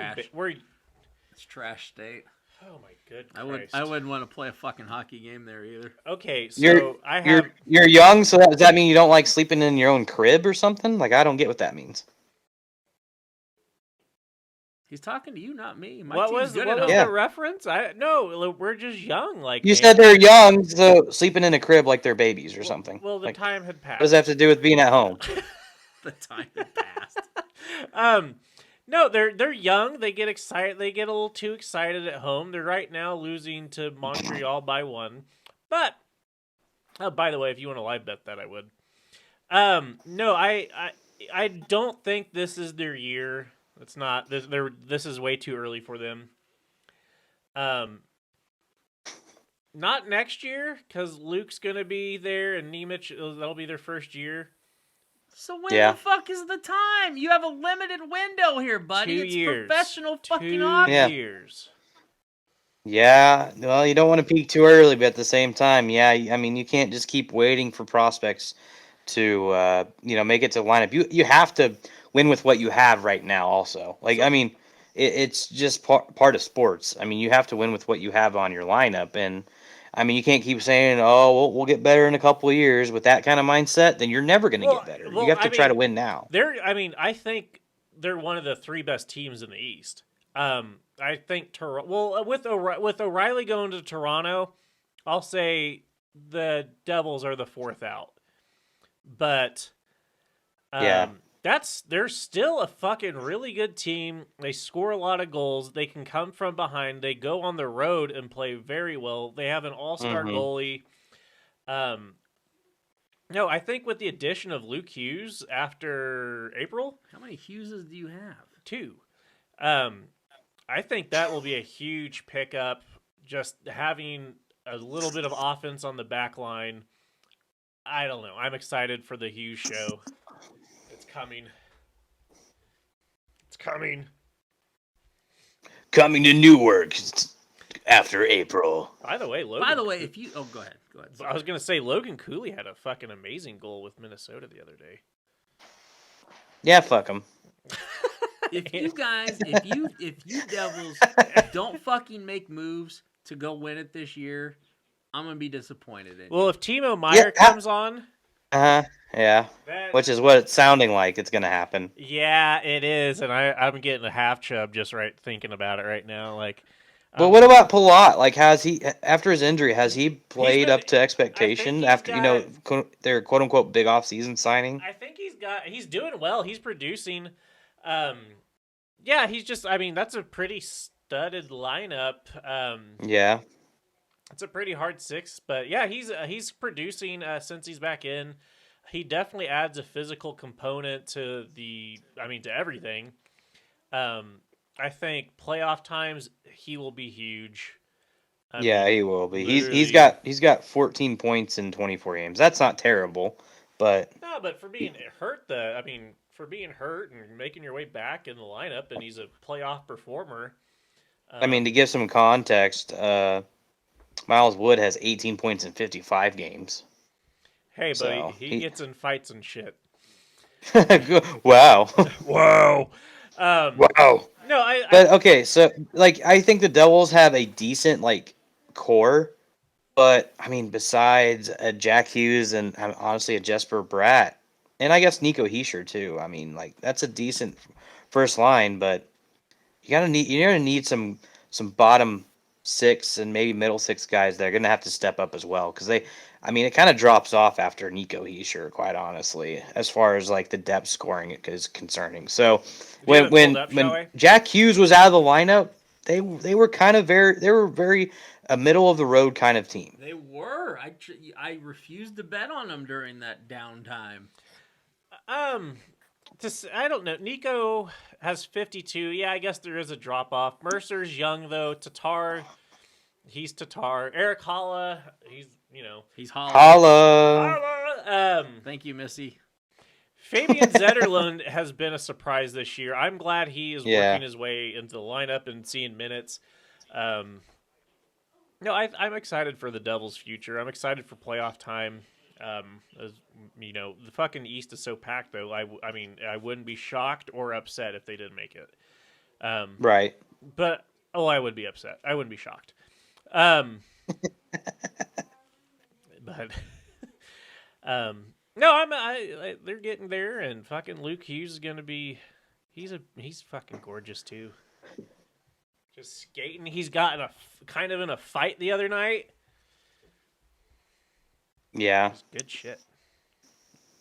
It's trash state. Oh my good Christ. I wouldn't want to play a fucking hockey game there either. Okay, so you're young, so does that mean you don't like sleeping in your own crib or something? Like, I don't get what that means. He's talking to you, not me. What was the reference? No, we're just young. Like you said, they're young, so sleeping in a crib like they're babies or something. Well, the time had passed. What does that have to do with being at home? The time had passed. No, they're young. They get excited. They get a little too excited at home. They're right now losing to Montreal by 1. But by the way, if you want to live bet that, I would. No, I don't think this is their year. It's not. This is way too early for them. Not next year because Luke's gonna be there and Nemec. That'll be their first year. So when the fuck is the time? You have a limited window here, buddy. 2 years. It's professional fucking hockey. 2 years. Yeah, well, you don't want to peak too early, but at the same time, yeah, I mean, you can't just keep waiting for prospects to, make it to lineup. You have to win with what you have right now. Also, I mean, it's just part of sports. I mean, you have to win with what you have on your lineup, and I mean, you can't keep saying, "Oh, we'll get better in a couple of years." With that kind of mindset, then you're never going to get better. You have to try to win now. I think they're one of the 3 best teams in the East. I think with O'Reilly going to Toronto, I'll say the Devils are the 4th out. But they're still a fucking really good team. They score a lot of goals. They can come from behind. They go on the road and play very well. They have an all-star goalie. No, I think with the addition of Luke Hughes after April. How many Hugheses do you have? 2. I think that will be a huge pickup. Just having a little bit of offense on the back line. I don't know. I'm excited for the Hughes show. It's coming. It's coming. Coming to Newark after April. By the way, if you... Oh, go ahead. Sorry. I was going to say, Logan Cooley had a fucking amazing goal with Minnesota the other day. Yeah, fuck him. If you Devils don't fucking make moves to go win it this year, I'm going to be disappointed in you. Well, if Timo Meirer comes on... Yeah. Which is what it's sounding like it's going to happen. Yeah, it is, and I'm getting a half chub just thinking about it right now. But what about Palat? Like, has he, after his injury, has he played up to expectation after, their quote-unquote big off-season signing? I think he's doing well. He's producing. Yeah, he's just, that's a pretty studded lineup. Yeah. It's a pretty hard 6, but yeah, he's producing since he's back in. He definitely adds a physical component to everything. I think playoff times he will be huge. He will be. He's got 14 points in 24 games. That's not terrible, but no, but for being hurt, for being hurt and making your way back in the lineup, and he's a playoff performer. To give some context, Miles Wood has 18 points in 55 games. Hey, buddy, he gets in fights and shit. Wow. Wow. Wow. No, okay, so I think the Devils have a decent core, but besides Jack Hughes and honestly a Jesper Bratt, and I guess Nico Hischier too. That's a decent first line, but you're gonna need some bottom 6 and maybe middle 6 guys that are gonna have to step up as well, because it kind of drops off after Nico Hischier, quite honestly, as far as the depth scoring is concerning. So when Jack Hughes was out of the lineup, they were very a middle of the road kind of team. They were. I refused to bet on them during that downtime. I don't know. Nico has 52. Yeah, I guess there is a drop off. Mercer's young though. He's Tatar. Eric Holla, he's Holla. Holla. Thank you, Missy. Fabian Zetterlund has been a surprise this year. I'm glad he is working his way into the lineup and seeing minutes. I'm excited for the Devils' future. I'm excited for playoff time. The fucking East is so packed, though. I wouldn't be shocked or upset if they didn't make it. Right. But I would be upset. I wouldn't be shocked. No, they're getting there, and fucking Luke Hughes is gonna be. He's fucking gorgeous too. Just skating. He's got in a fight the other night. Yeah, good shit.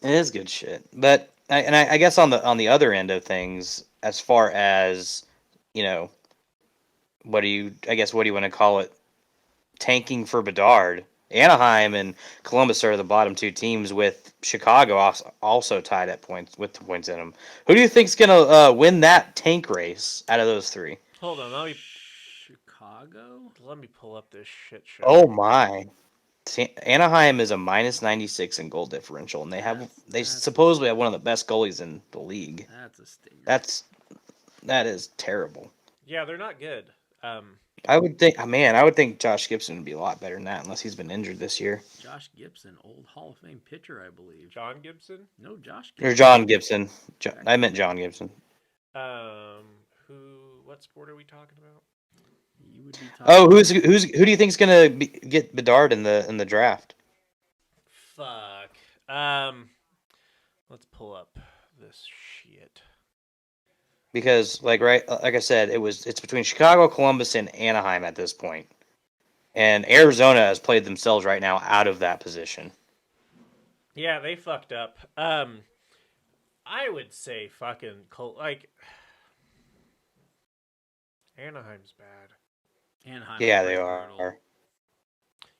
It is good shit, but I guess on the other end of things, as far as what do you want to call it? Tanking for Bedard. Anaheim and Columbus are the bottom 2 teams, with Chicago also tied at points with 2 points in them. Who do you think's gonna win that tank race out of those 3? Hold on, Chicago. let me pull up this shit show. Oh my! Anaheim is a -96 in goal differential, and they supposedly have one of the best goalies in the league. That's a stinger. That is terrible. Yeah, they're not good. I would think Josh Gibson would be a lot better than that, unless he's been injured this year. Josh Gibson, old Hall of Fame pitcher, I believe. John Gibson? No, Josh Or Gibson. John Gibson. I meant John Gibson. What sport are we talking about? You would be who do you think's gonna get Bedard in the draft? Fuck. Let's pull up this shit. Because like I said, it's between Chicago, Columbus, and Anaheim at this point. And Arizona has played themselves right now out of that position. Yeah, they fucked up. I would say fucking Anaheim's bad. Anaheim. Yeah, they are.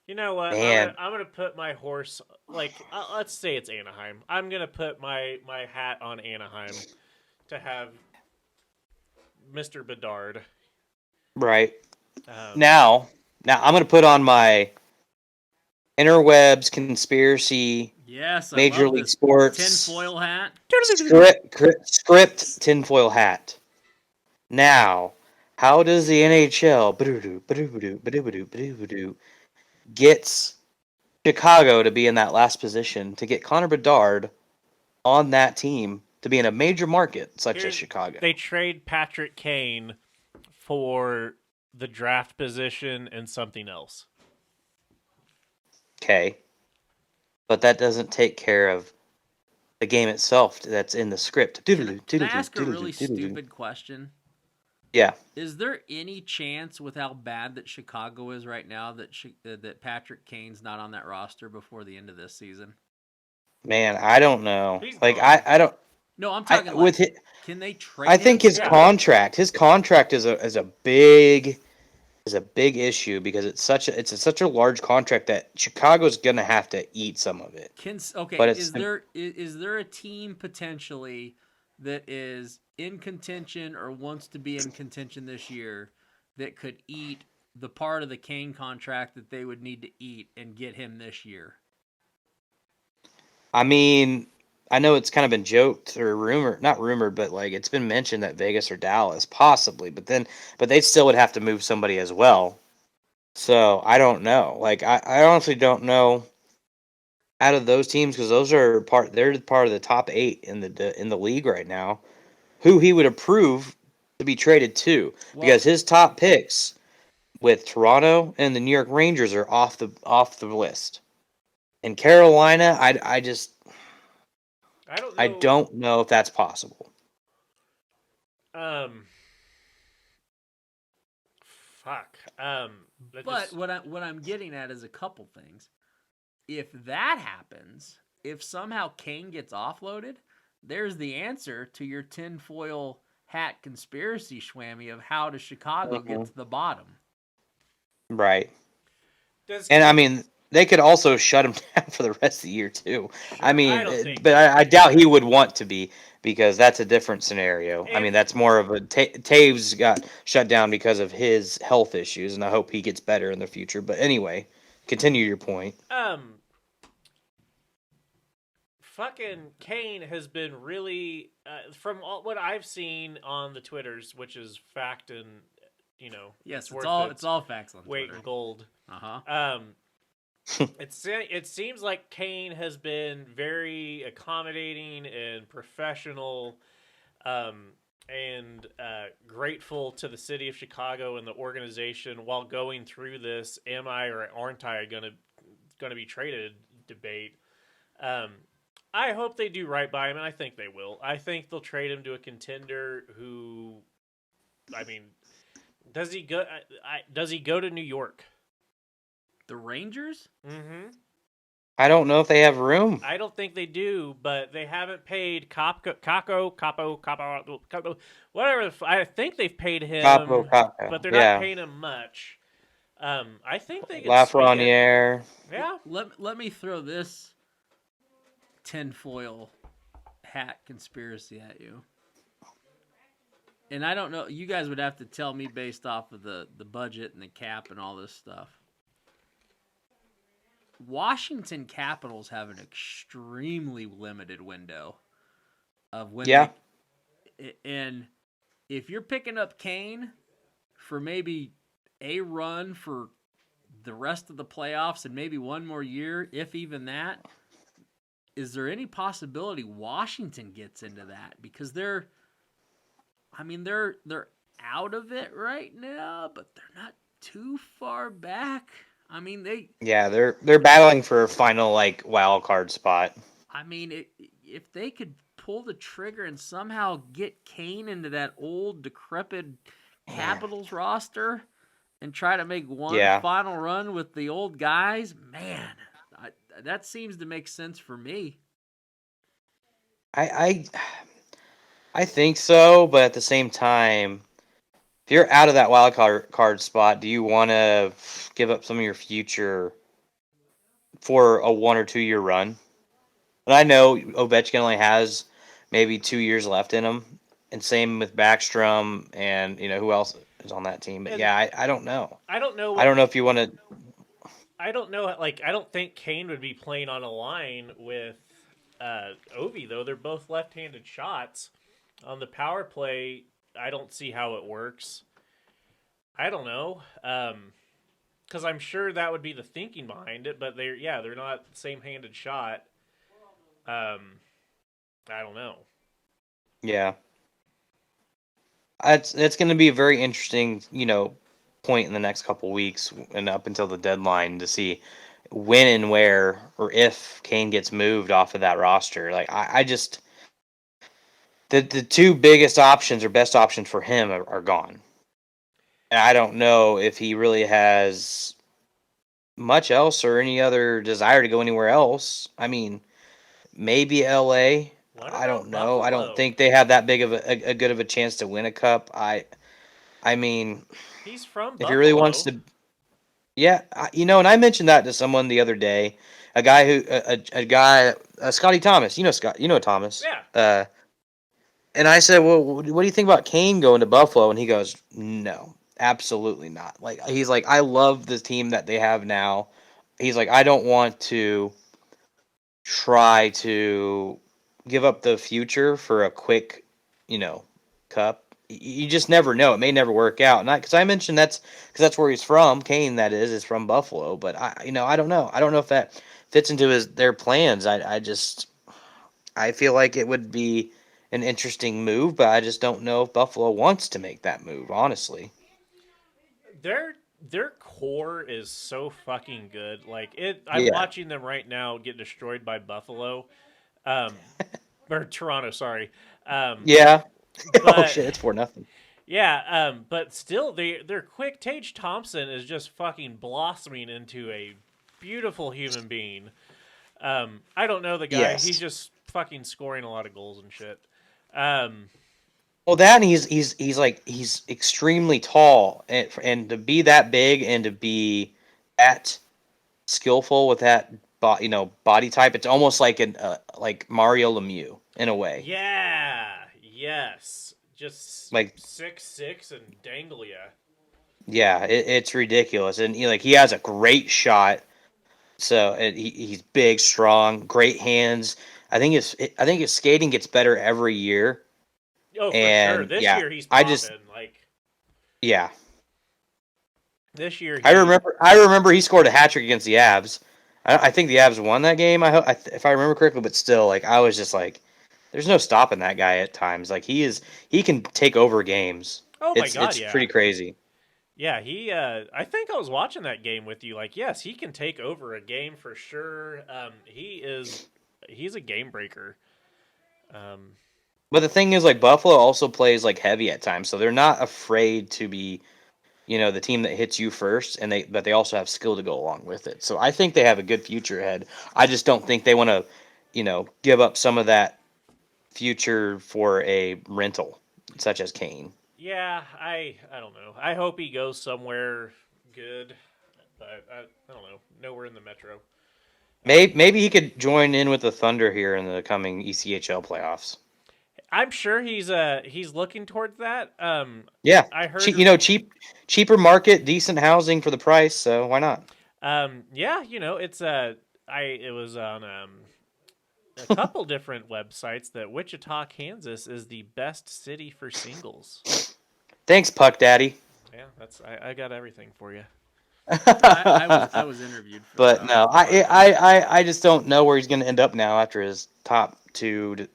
You know what? Man. I'm gonna put my horse let's say it's Anaheim. I'm gonna put my hat on Anaheim to have Mr. Bedard. Right. Now I'm gonna put on my interwebs conspiracy. Yes, Major League Sports tinfoil hat. Script tinfoil hat. Now, how does the NHL gets Chicago to be in that last position to get Connor Bedard on that team to be in a major market such as Chicago? They trade Patrick Kane for the draft position and something else. Okay. But that doesn't take care of the game itself that's in the script. Can I ask a really stupid question? Yeah. Is there any chance, with how bad that Chicago is right now, that Patrick Kane's not on that roster before the end of this season? Man, I don't know. Like I don't. No, I'm talking can they trade? I think his contract is a big issue because it's such a large contract that Chicago's gonna have to eat some of it. But is there a team potentially that is in contention or wants to be in contention this year that could eat the part of the Kane contract that they would need to eat and get him this year? I mean, I know it's kind of been joked or not rumored, but like it's been mentioned that Vegas or Dallas possibly, but they still would have to move somebody as well. So I don't know. Like I honestly don't know out of those teams, because they're part of the top 8 in the league right now, who he would approve to be traded to, because his top picks with Toronto and the New York Rangers are off the list. In Carolina, I don't know if that's possible. Fuck. But what I'm getting at is a couple things. If that happens, if somehow Kane gets offloaded, there's the answer to your tinfoil hat conspiracy schwammy of how does Chicago get to the bottom. Right. I mean, they could also shut him down for the rest of the year too. Sure, I mean, I doubt he would want to be, because that's a different scenario. I mean, that's more of a Taves got shut down because of his health issues, and I hope he gets better in the future. But anyway, continue your point. Fucking Kane has been really, from what I've seen on the Twitters, which is fact and yes, it's all facts on weight Twitter. in gold. It seems like Kane has been very accommodating and professional, and grateful to the city of Chicago and the organization while going through this "am I or aren't I gonna be traded" debate. I hope they do right by him, and I think they will. I think they'll trade him to a contender who, I mean, does he go to New York? The Rangers? Mm-hmm. I don't know if they have room. I don't think they do, but they haven't paid Capo, whatever. I think they've paid him, Capo, but they're not paying him much. I think they could Lafreniere. Yeah. Let me throw this tinfoil hat conspiracy at you. And I don't know, you guys would have to tell me based off of the budget and the cap and all this stuff. Washington Capitals have an extremely limited window of when and if you're picking up Kane for maybe a run for the rest of the playoffs and maybe one more year, if even that, is there any possibility Washington gets into that? Because they're out of it right now, but they're not too far back. I mean, they're battling for a final like wild card spot. I mean, if they could pull the trigger and somehow get Kane into that old decrepit Capitals roster and try to make one final run with the old guys, man, that seems to make sense for me. I think so, but at the same time, if you're out of that wild card spot, do you want to give up some of your future for a 1 or 2 year run? And I know Ovechkin only has maybe 2 years left in him, and same with Backstrom and who else is on that team. But I don't know. I don't know. I don't know if you want to. I don't know. Like, I don't think Kane would be playing on a line with Ovi, though. They're both left-handed shots. On the power play, I don't see how it works. I don't know. Because I'm sure that would be the thinking behind it, but they're not same-handed shot. I don't know. Yeah. It's going to be a very interesting, point in the next couple weeks and up until the deadline to see when and where or if Kane gets moved off of that roster. Like I just the two biggest options or best options for him are gone. And I don't know if he really has much else or any other desire to go anywhere else. I mean, maybe LA. I don't know. Buffalo? I don't think they have that big of a good of a chance to win a cup. I mean, he's from Buffalo. If he really wants to, and I mentioned that to someone the other day, a guy, Scotty Thomas. Thomas. Yeah. And I said, well, what do you think about Kane going to Buffalo? And he goes, no, absolutely not. Like he's like, I love the team that they have now. He's like, I don't want to try to give up the future for a quick, cup. You just never know. It may never work out. Not because I mentioned that's where he's from. Kane, that is from Buffalo. But I don't know. I don't know if that fits into their plans. I feel like it would be an interesting move, but I just don't know if Buffalo wants to make that move. Honestly, their core is so fucking good. Like I'm watching them right now get destroyed by Buffalo, or Toronto. Sorry. Oh shit! It's 4-0. Yeah, but still, their quick Tage Thompson is just fucking blossoming into a beautiful human being. I don't know the guy. Yes. He's just fucking scoring a lot of goals and shit. Well, that and he's extremely tall, and to be that big and to be that skillful with that body type, it's almost like like Mario Lemieux in a way. Yeah. Yes. Just like 6'6" and dangle ya. Yeah, it's ridiculous, and he has a great shot. So he's big, strong, great hands. I think his skating gets better every year. Oh, for sure. This year he's popping. This year. I remember he scored a hat trick against the Avs. I think the Avs won that game. If I remember correctly, but still, like I was just like, there's no stopping that guy at times. Like he can take over games. Oh my God, it's pretty crazy. Yeah, I think I was watching that game with you. Like, yes, he can take over a game for sure. He's a game breaker. But the thing is, like Buffalo also plays like heavy at times, so they're not afraid to be, the team that hits you first, but they also have skill to go along with it. So I think they have a good future ahead. I just don't think they want to, give up some of that future for a rental such as Kane. Yeah, I don't know. I hope he goes somewhere good. but I don't know. Nowhere in the Metro. Maybe he could join in with the Thunder here in the coming ECHL playoffs. I'm sure he's looking towards that. Yeah, I heard cheaper market, decent housing for the price. So why not? Yeah, it's it was on a couple different websites that Wichita, Kansas is the best city for singles. Thanks, Puck Daddy. Yeah, I got everything for you. I was interviewed for but that. No, I just don't know where he's going to end up now after his top two,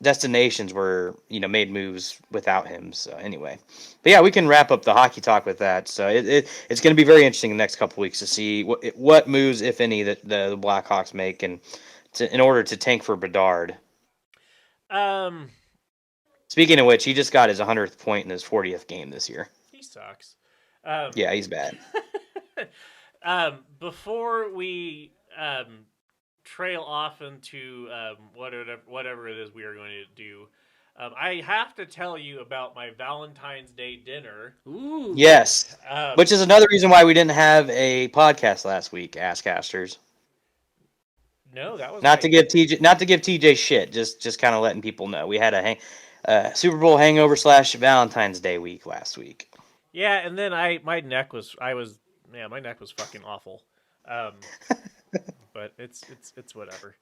destinations were, made moves without him. So anyway, but yeah, we can wrap up the hockey talk with that. So it's going to be very interesting the next couple weeks to see what moves, if any, that the Blackhawks make in order to tank for Bedard. Speaking of which, he just got his 100th point in his 40th game this year. He sucks. Yeah, he's bad. Before we trail off into whatever it is we are going to do, I have to tell you about my Valentine's Day dinner. Ooh. Yes, which is another reason why we didn't have a podcast last week, AssCasters. No, that was not to give TJ shit. Just kind of letting people know we had a Super Bowl hangover / Valentine's Day week last week. Yeah, and then my neck was fucking awful. But it's whatever.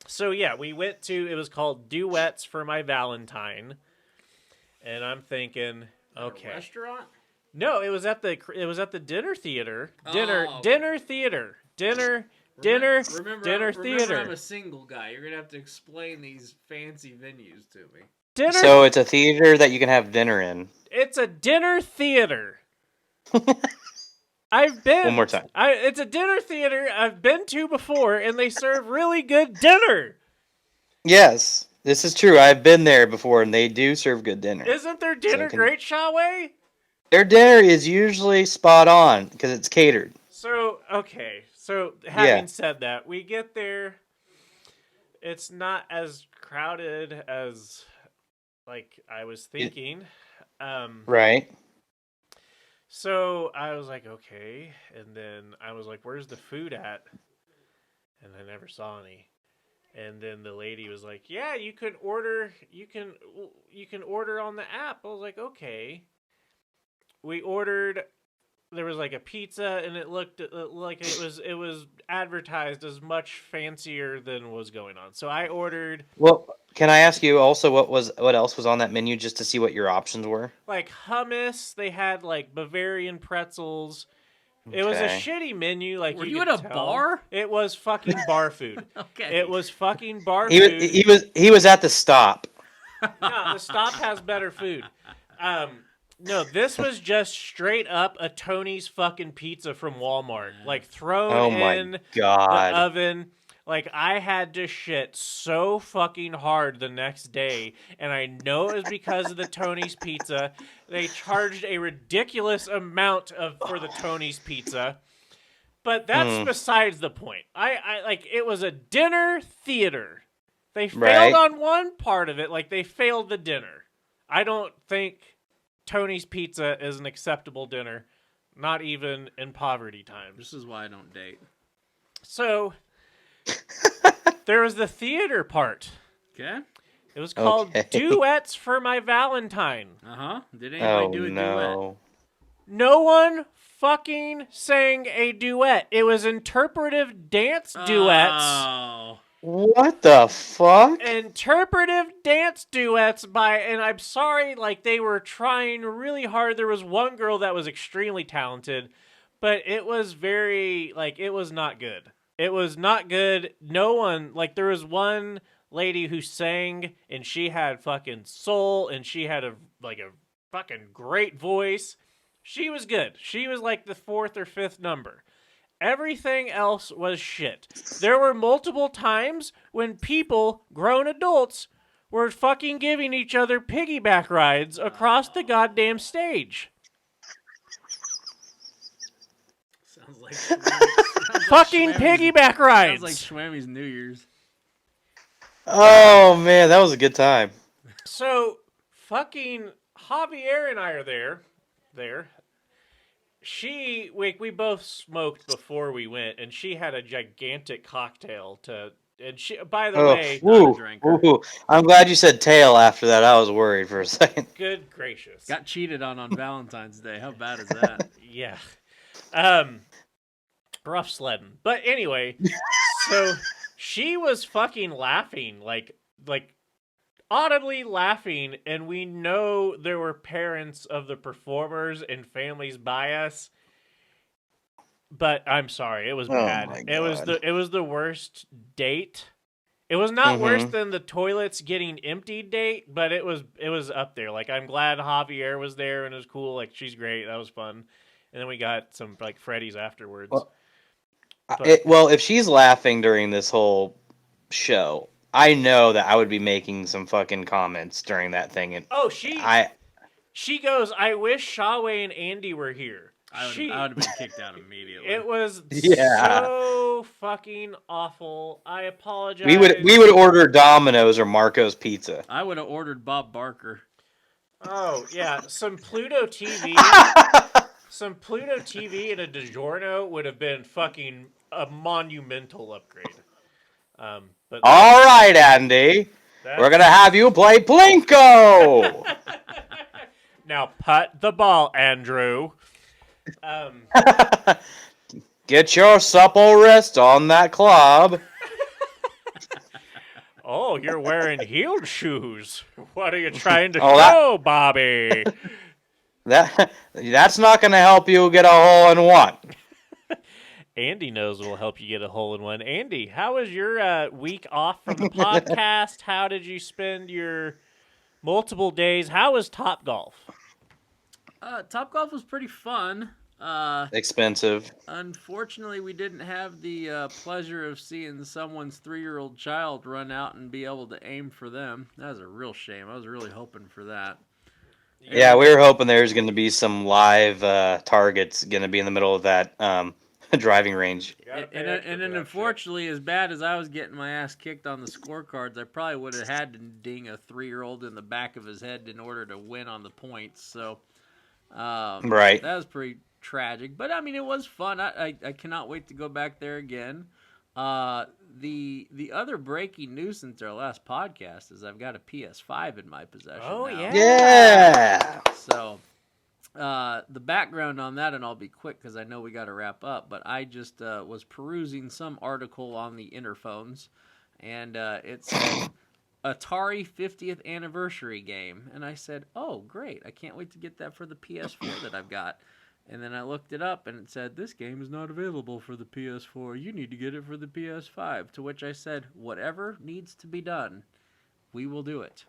So yeah, we went to, it was called Duets for My Valentine, and I'm thinking, okay, a restaurant? No, it was at the dinner theater. Remember Dinner theater. I'm a single guy. You're gonna have to explain these fancy venues to me. So it's a theater that you can have dinner in. It's a dinner theater. I've been one more time. It's a dinner theater I've been to before, and they serve really good dinner. Yes, this is true. I've been there before, and they do serve good dinner. Isn't their dinner great, Shawway? Their dinner is usually spot on because it's catered. So, okay. So, having said that, we get there. It's not as crowded as, I was thinking. Right. So, I was like, okay. And then I was like, where's the food at? And I never saw any. And then the lady was like, yeah, you can order on the app. I was like, okay. We ordered, there was a pizza, and it looked like it was advertised as much fancier than was going on. So I ordered. Well, can I ask you also what else was on that menu, just to see what your options were? Hummus. They had Bavarian pretzels. It was a shitty menu. Were you at a bar? It was fucking bar food. Okay. It was fucking bar food. He was at the Stop. No, the Stop has better food. No, this was just straight up a Tony's fucking pizza from Walmart. Thrown in the oven. I had to shit so fucking hard the next day, and I know it was because of the Tony's pizza. They charged a ridiculous amount for the Tony's pizza, but that's besides the point. It was a dinner theater. They failed on one part of it, they failed the dinner. I don't think Tony's Pizza is an acceptable dinner, not even in poverty times. This is why I don't date. So, there was the theater part. Okay. It was called Duets for My Valentine. Uh-huh. Did anybody do a duet? No one fucking sang a duet. It was interpretive dance duets. Oh. What the fuck? Interpretive dance duets and I'm sorry, they were trying really hard. There was one girl that was extremely talented, but it was very, it was not good. It was not good. No one, there was one lady who sang, and she had fucking soul, and she had a fucking great voice. She was good. She was the 4th or 5th number. Everything else was shit. There were multiple times when people, grown adults, were fucking giving each other piggyback rides across the goddamn stage. Sounds like fucking piggyback rides. Sounds like Schwammy's New Year's. Oh man, that was a good time. So fucking Javier and I are there. We both smoked before we went, and she had a gigantic cocktail and she, by the way, I'm glad you said tail after that. I was worried for a second. Good gracious. Got cheated on Valentine's Day. How bad is that? Yeah. Rough sledding. But anyway, so she was fucking laughing, like audibly laughing, and we know there were parents of the performers and families by us. But I'm sorry, it was bad. It was the worst date. It was not worse than the toilets getting emptied date, but it was up there. Like, I'm glad Javier was there and it was cool. Like, she's great. That was fun. And then we got some like Freddy's afterwards. Well, if she's laughing during this whole show, I know that I would be making some fucking comments during that thing. And she goes, "I wish Shawway and Andy were here." I would have been kicked out immediately. It was so fucking awful. I apologize. We would order Domino's or Marco's Pizza. I would have ordered Bob Barker. Oh yeah, some Pluto TV. Some Pluto TV and a DiGiorno would have been fucking a monumental upgrade. But all right, Andy, we're gonna have you play Plinko. Now putt the ball, Andrew. Get your supple wrist on that club. Oh, you're wearing heeled shoes. What are you trying to show, Bobby? That's not going to help you get a hole in one. Andy knows will help you get a hole in one. Andy, how was your week off from the podcast? How did you spend your multiple days? How was Topgolf? Topgolf was pretty fun. Expensive. Unfortunately, we didn't have the pleasure of seeing someone's 3-year-old child run out and be able to aim for them. That was a real shame. I was really hoping for that. Yeah, we were hoping there's going to be some live targets going to be in the middle of that driving range. And then unfortunately, as bad as I was getting my ass kicked on the scorecards, I probably would have had to ding a 3-year-old in the back of his head in order to win on the points. So, right, that was pretty tragic. But I mean, it was fun. I cannot wait to go back there again. The other breaking news since our last podcast is I've got a PS5 in my possession. Oh now. Yeah. So, the background on that, and I'll be quick because I know we got to wrap up. But I just was perusing some article on the Interphones, and it said Atari 50th anniversary game, and I said, "Oh, great! I can't wait to get that for the PS4 that I've got." And then I looked it up, and it said, "This game is not available for the PS4. You need to get it for the PS5." To which I said, "Whatever needs to be done, we will do it."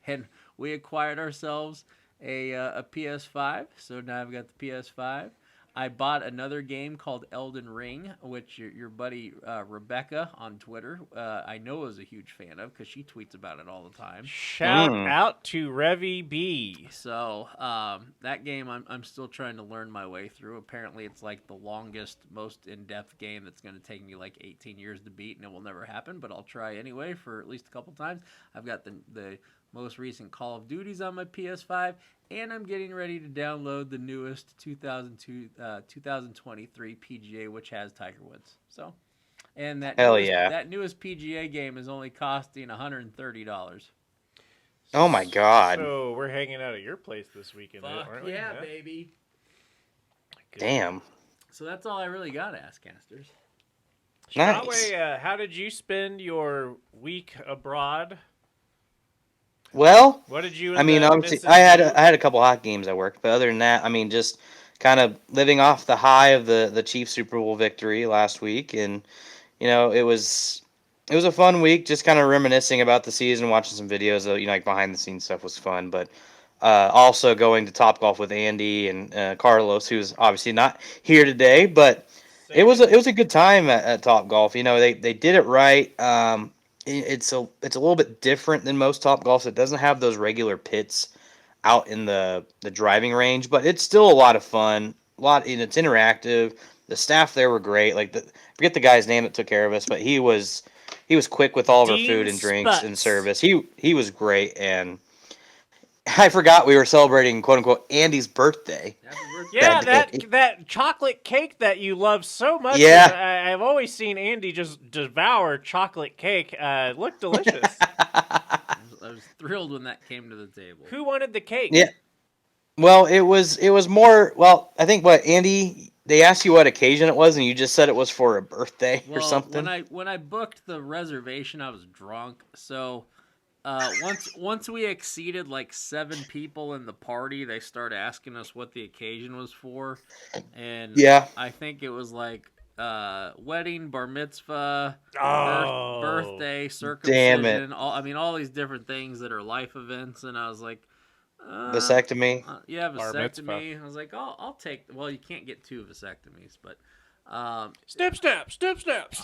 and we acquired ourselves a PS5. So now I've got the PS5. I bought another game called Elden Ring, which your buddy Rebecca on Twitter, I know is a huge fan of because she tweets about it all the time. Shout out to Revy B. So that game I'm still trying to learn my way through. Apparently it's like the longest, most in-depth game that's going to take me like 18 years to beat, and it will never happen, but I'll try anyway for at least a couple times. I've got the most recent Call of Duties on my PS5, and I'm getting ready to download the newest 2023 PGA, which has Tiger Woods. So, and that newest PGA game is only costing $130. Oh my God! So we're hanging out at your place this weekend, aren't we? Yeah, baby. Good. Damn. So that's all I really got, AssCasters. Nice. How did you spend your week abroad? Well, what did you? I mean, obviously, I had a couple hot games I worked, but other than that, I mean, just kind of living off the high of the Chiefs Super Bowl victory last week, and it was a fun week, just kind of reminiscing about the season, watching some videos of like behind the scenes stuff was fun, but also going to Topgolf with Andy and Carlos, who's obviously not here today, but it was a good time at Topgolf. They did it right. It's a little bit different than most Topgolfs. It doesn't have those regular pits out in the driving range, but it's still a lot of fun. And it's interactive. The staff there were great. Like forget the guy's name that took care of us, but he was quick with all of our food and drinks and service. He was great, and I forgot we were celebrating "quote unquote" Andy's birthday. Yeah, that chocolate cake that you love so much. Yeah, I've always seen Andy just devour chocolate cake. Looked delicious. I was thrilled when that came to the table. Who wanted the cake? Yeah. Well, it was more. Well, I think Andy. They asked you what occasion it was, and you just said it was for a birthday or something. When I booked the reservation, I was drunk. So once we exceeded like 7 people in the party, they started asking us what the occasion was for, and Yeah. I think it was like wedding, bar mitzvah, Oh. birthday, Damn circumcision. it. All these different things that are life events, and I was like, Vasectomy. yeah, Bar vasectomy. mitzvah. I was like, I'll take. Well, you can't get 2 vasectomies, but Snaps.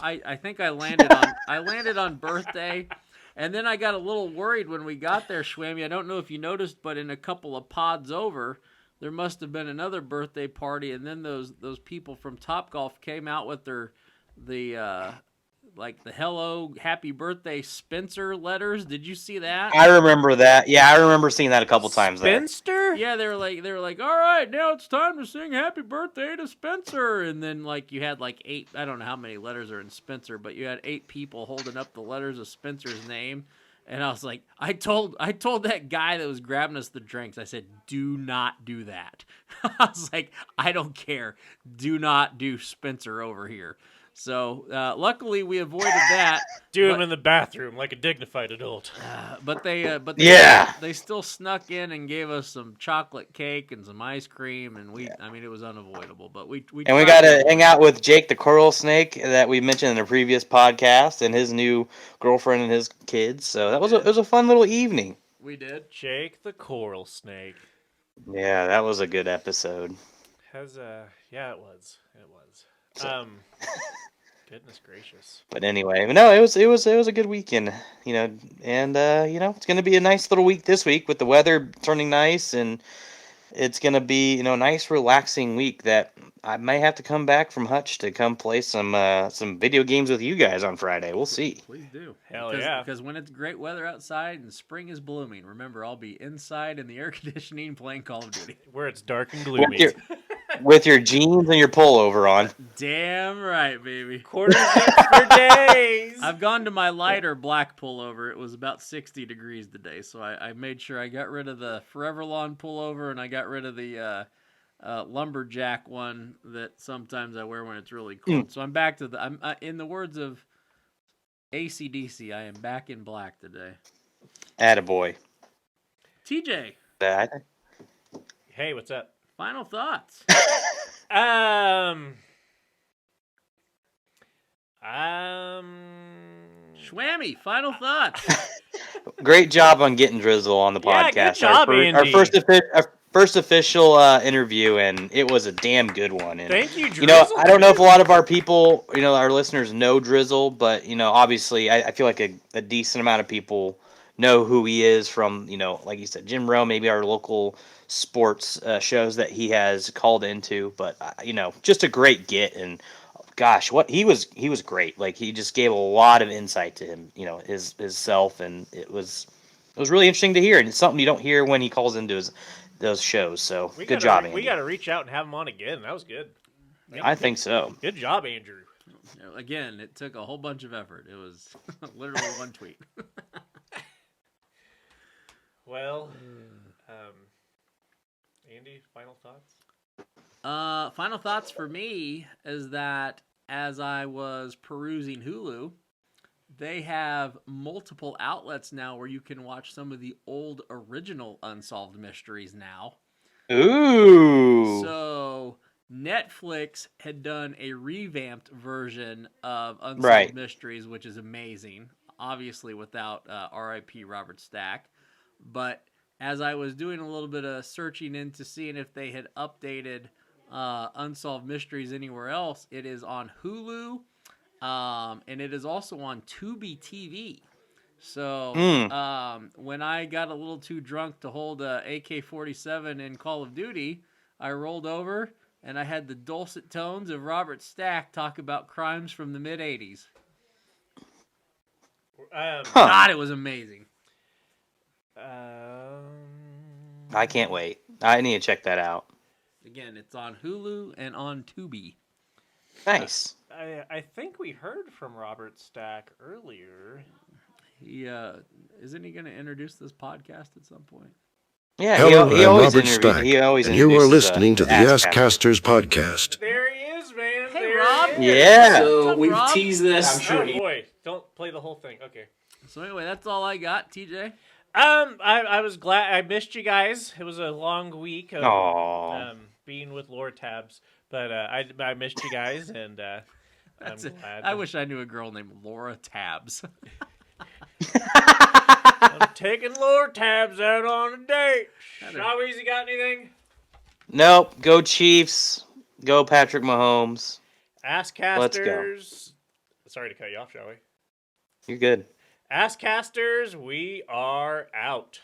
I think I landed on birthday, and then I got a little worried when we got there, Schwammy. I don't know if you noticed, but in a couple of pods over, there must have been another birthday party, and then those people from Topgolf came out with the hello, happy birthday Spencer letters. Did you see that? I remember that. Yeah, I remember seeing that a couple times. Spencer? Yeah, they were like, all right, now it's time to sing happy birthday to Spencer. And then like you had like 8, I don't know how many letters are in Spencer, but you had 8 people holding up the letters of Spencer's name. And I was like, I told that guy that was grabbing us the drinks, I said, do not do that. I was like, I don't care. Do not do Spencer over here. So luckily we avoided that. Do him in the bathroom like a dignified adult. But they still snuck in and gave us some chocolate cake and some ice cream, and it was unavoidable. But we got to hang out with Jake the coral snake that we mentioned in a previous podcast, and his new girlfriend and his kids. So it was a fun little evening. We did. Jake the coral snake. Yeah, that was a good episode. Yeah, it was. So. Goodness gracious. But anyway, no, it was a good weekend, and it's gonna be a nice little week this week with the weather turning nice, and it's gonna be a nice relaxing week that I may have to come back from Hutch to come play some video games with you guys on Friday. We'll see. Please do. Yeah. Because when it's great weather outside and spring is blooming, remember I'll be inside in the air conditioning playing Call of Duty. Where it's dark and gloomy. With your jeans and your pullover on. Damn right, baby. Quarter zips for days. I've gone to my lighter black pullover. It was about 60 degrees today, so I made sure I got rid of the Forever Lawn pullover, and I got rid of the lumberjack one that sometimes I wear when it's really cold. So I'm back to I'm in the words of AC/DC, I am back in black today. Attaboy. TJ. Hey, what's up? Final thoughts. Schwammy, final thoughts. Great job on getting Drizzel on the podcast. Yeah, good job, Andy. Our first official interview, and it was a damn good one. And, thank you, Drizzel. I don't know if a lot of our people, our listeners know Drizzel, but, obviously I feel like a decent amount of people know who he is from, like you said, Jim Rowe, maybe our local sports shows that he has called into, but just a great get. And gosh, he was great. Like, he just gave a lot of insight to him, his self, and it was really interesting to hear, and it's something you don't hear when he calls into those shows. So good job, Andy. We got to reach out and have him on again. That was good. I think so. Good job, Andrew. Again, it took a whole bunch of effort. It was literally one tweet. Well, Andy, final thoughts? Final thoughts for me is that as I was perusing Hulu, they have multiple outlets now where you can watch some of the old original Unsolved Mysteries now. Ooh. So Netflix had done a revamped version of Unsolved Mysteries, which is amazing. Obviously without R.I.P. Robert Stack. But as I was doing a little bit of searching into seeing if they had updated Unsolved Mysteries anywhere else, it is on Hulu, and it is also on Tubi TV. So when I got a little too drunk to hold a AK-47 in Call of Duty, I rolled over and I had the dulcet tones of Robert Stack talk about crimes from the mid-'80s. God, it was amazing. I can't wait. I need to check that out. Again, it's on Hulu and on Tubi. Nice. I think we heard from Robert Stack earlier. He isn't he going to introduce this podcast at some point? Yeah, Hello, he I'm always Robert Stack, he always and you are introduces, listening to the AssCasters podcast. There he is, man. Hey, there Rob. He is. Yeah. So up, we've Rob? teased this. I'm sure. Oh boy, don't play the whole thing. Okay. So anyway, that's all I got, TJ. I was glad I missed you guys. It was a long week of being with Lore Tabs, but I missed you guys, and I'm glad. I wish I knew a girl named Laura Tabs. I'm taking Lore Tabs out on a date. Shaweezy, got anything? Nope. Go Chiefs. Go Patrick Mahomes. AssCasters. Let's go. Sorry to cut you off, shall we? You're good. AssCasters, we are out.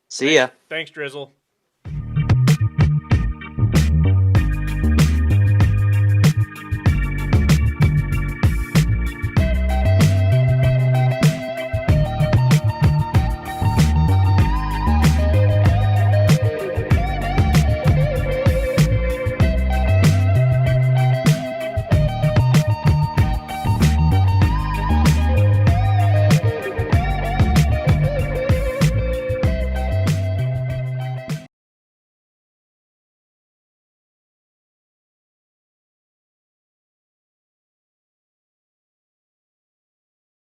See ya. Thanks, Drizzel.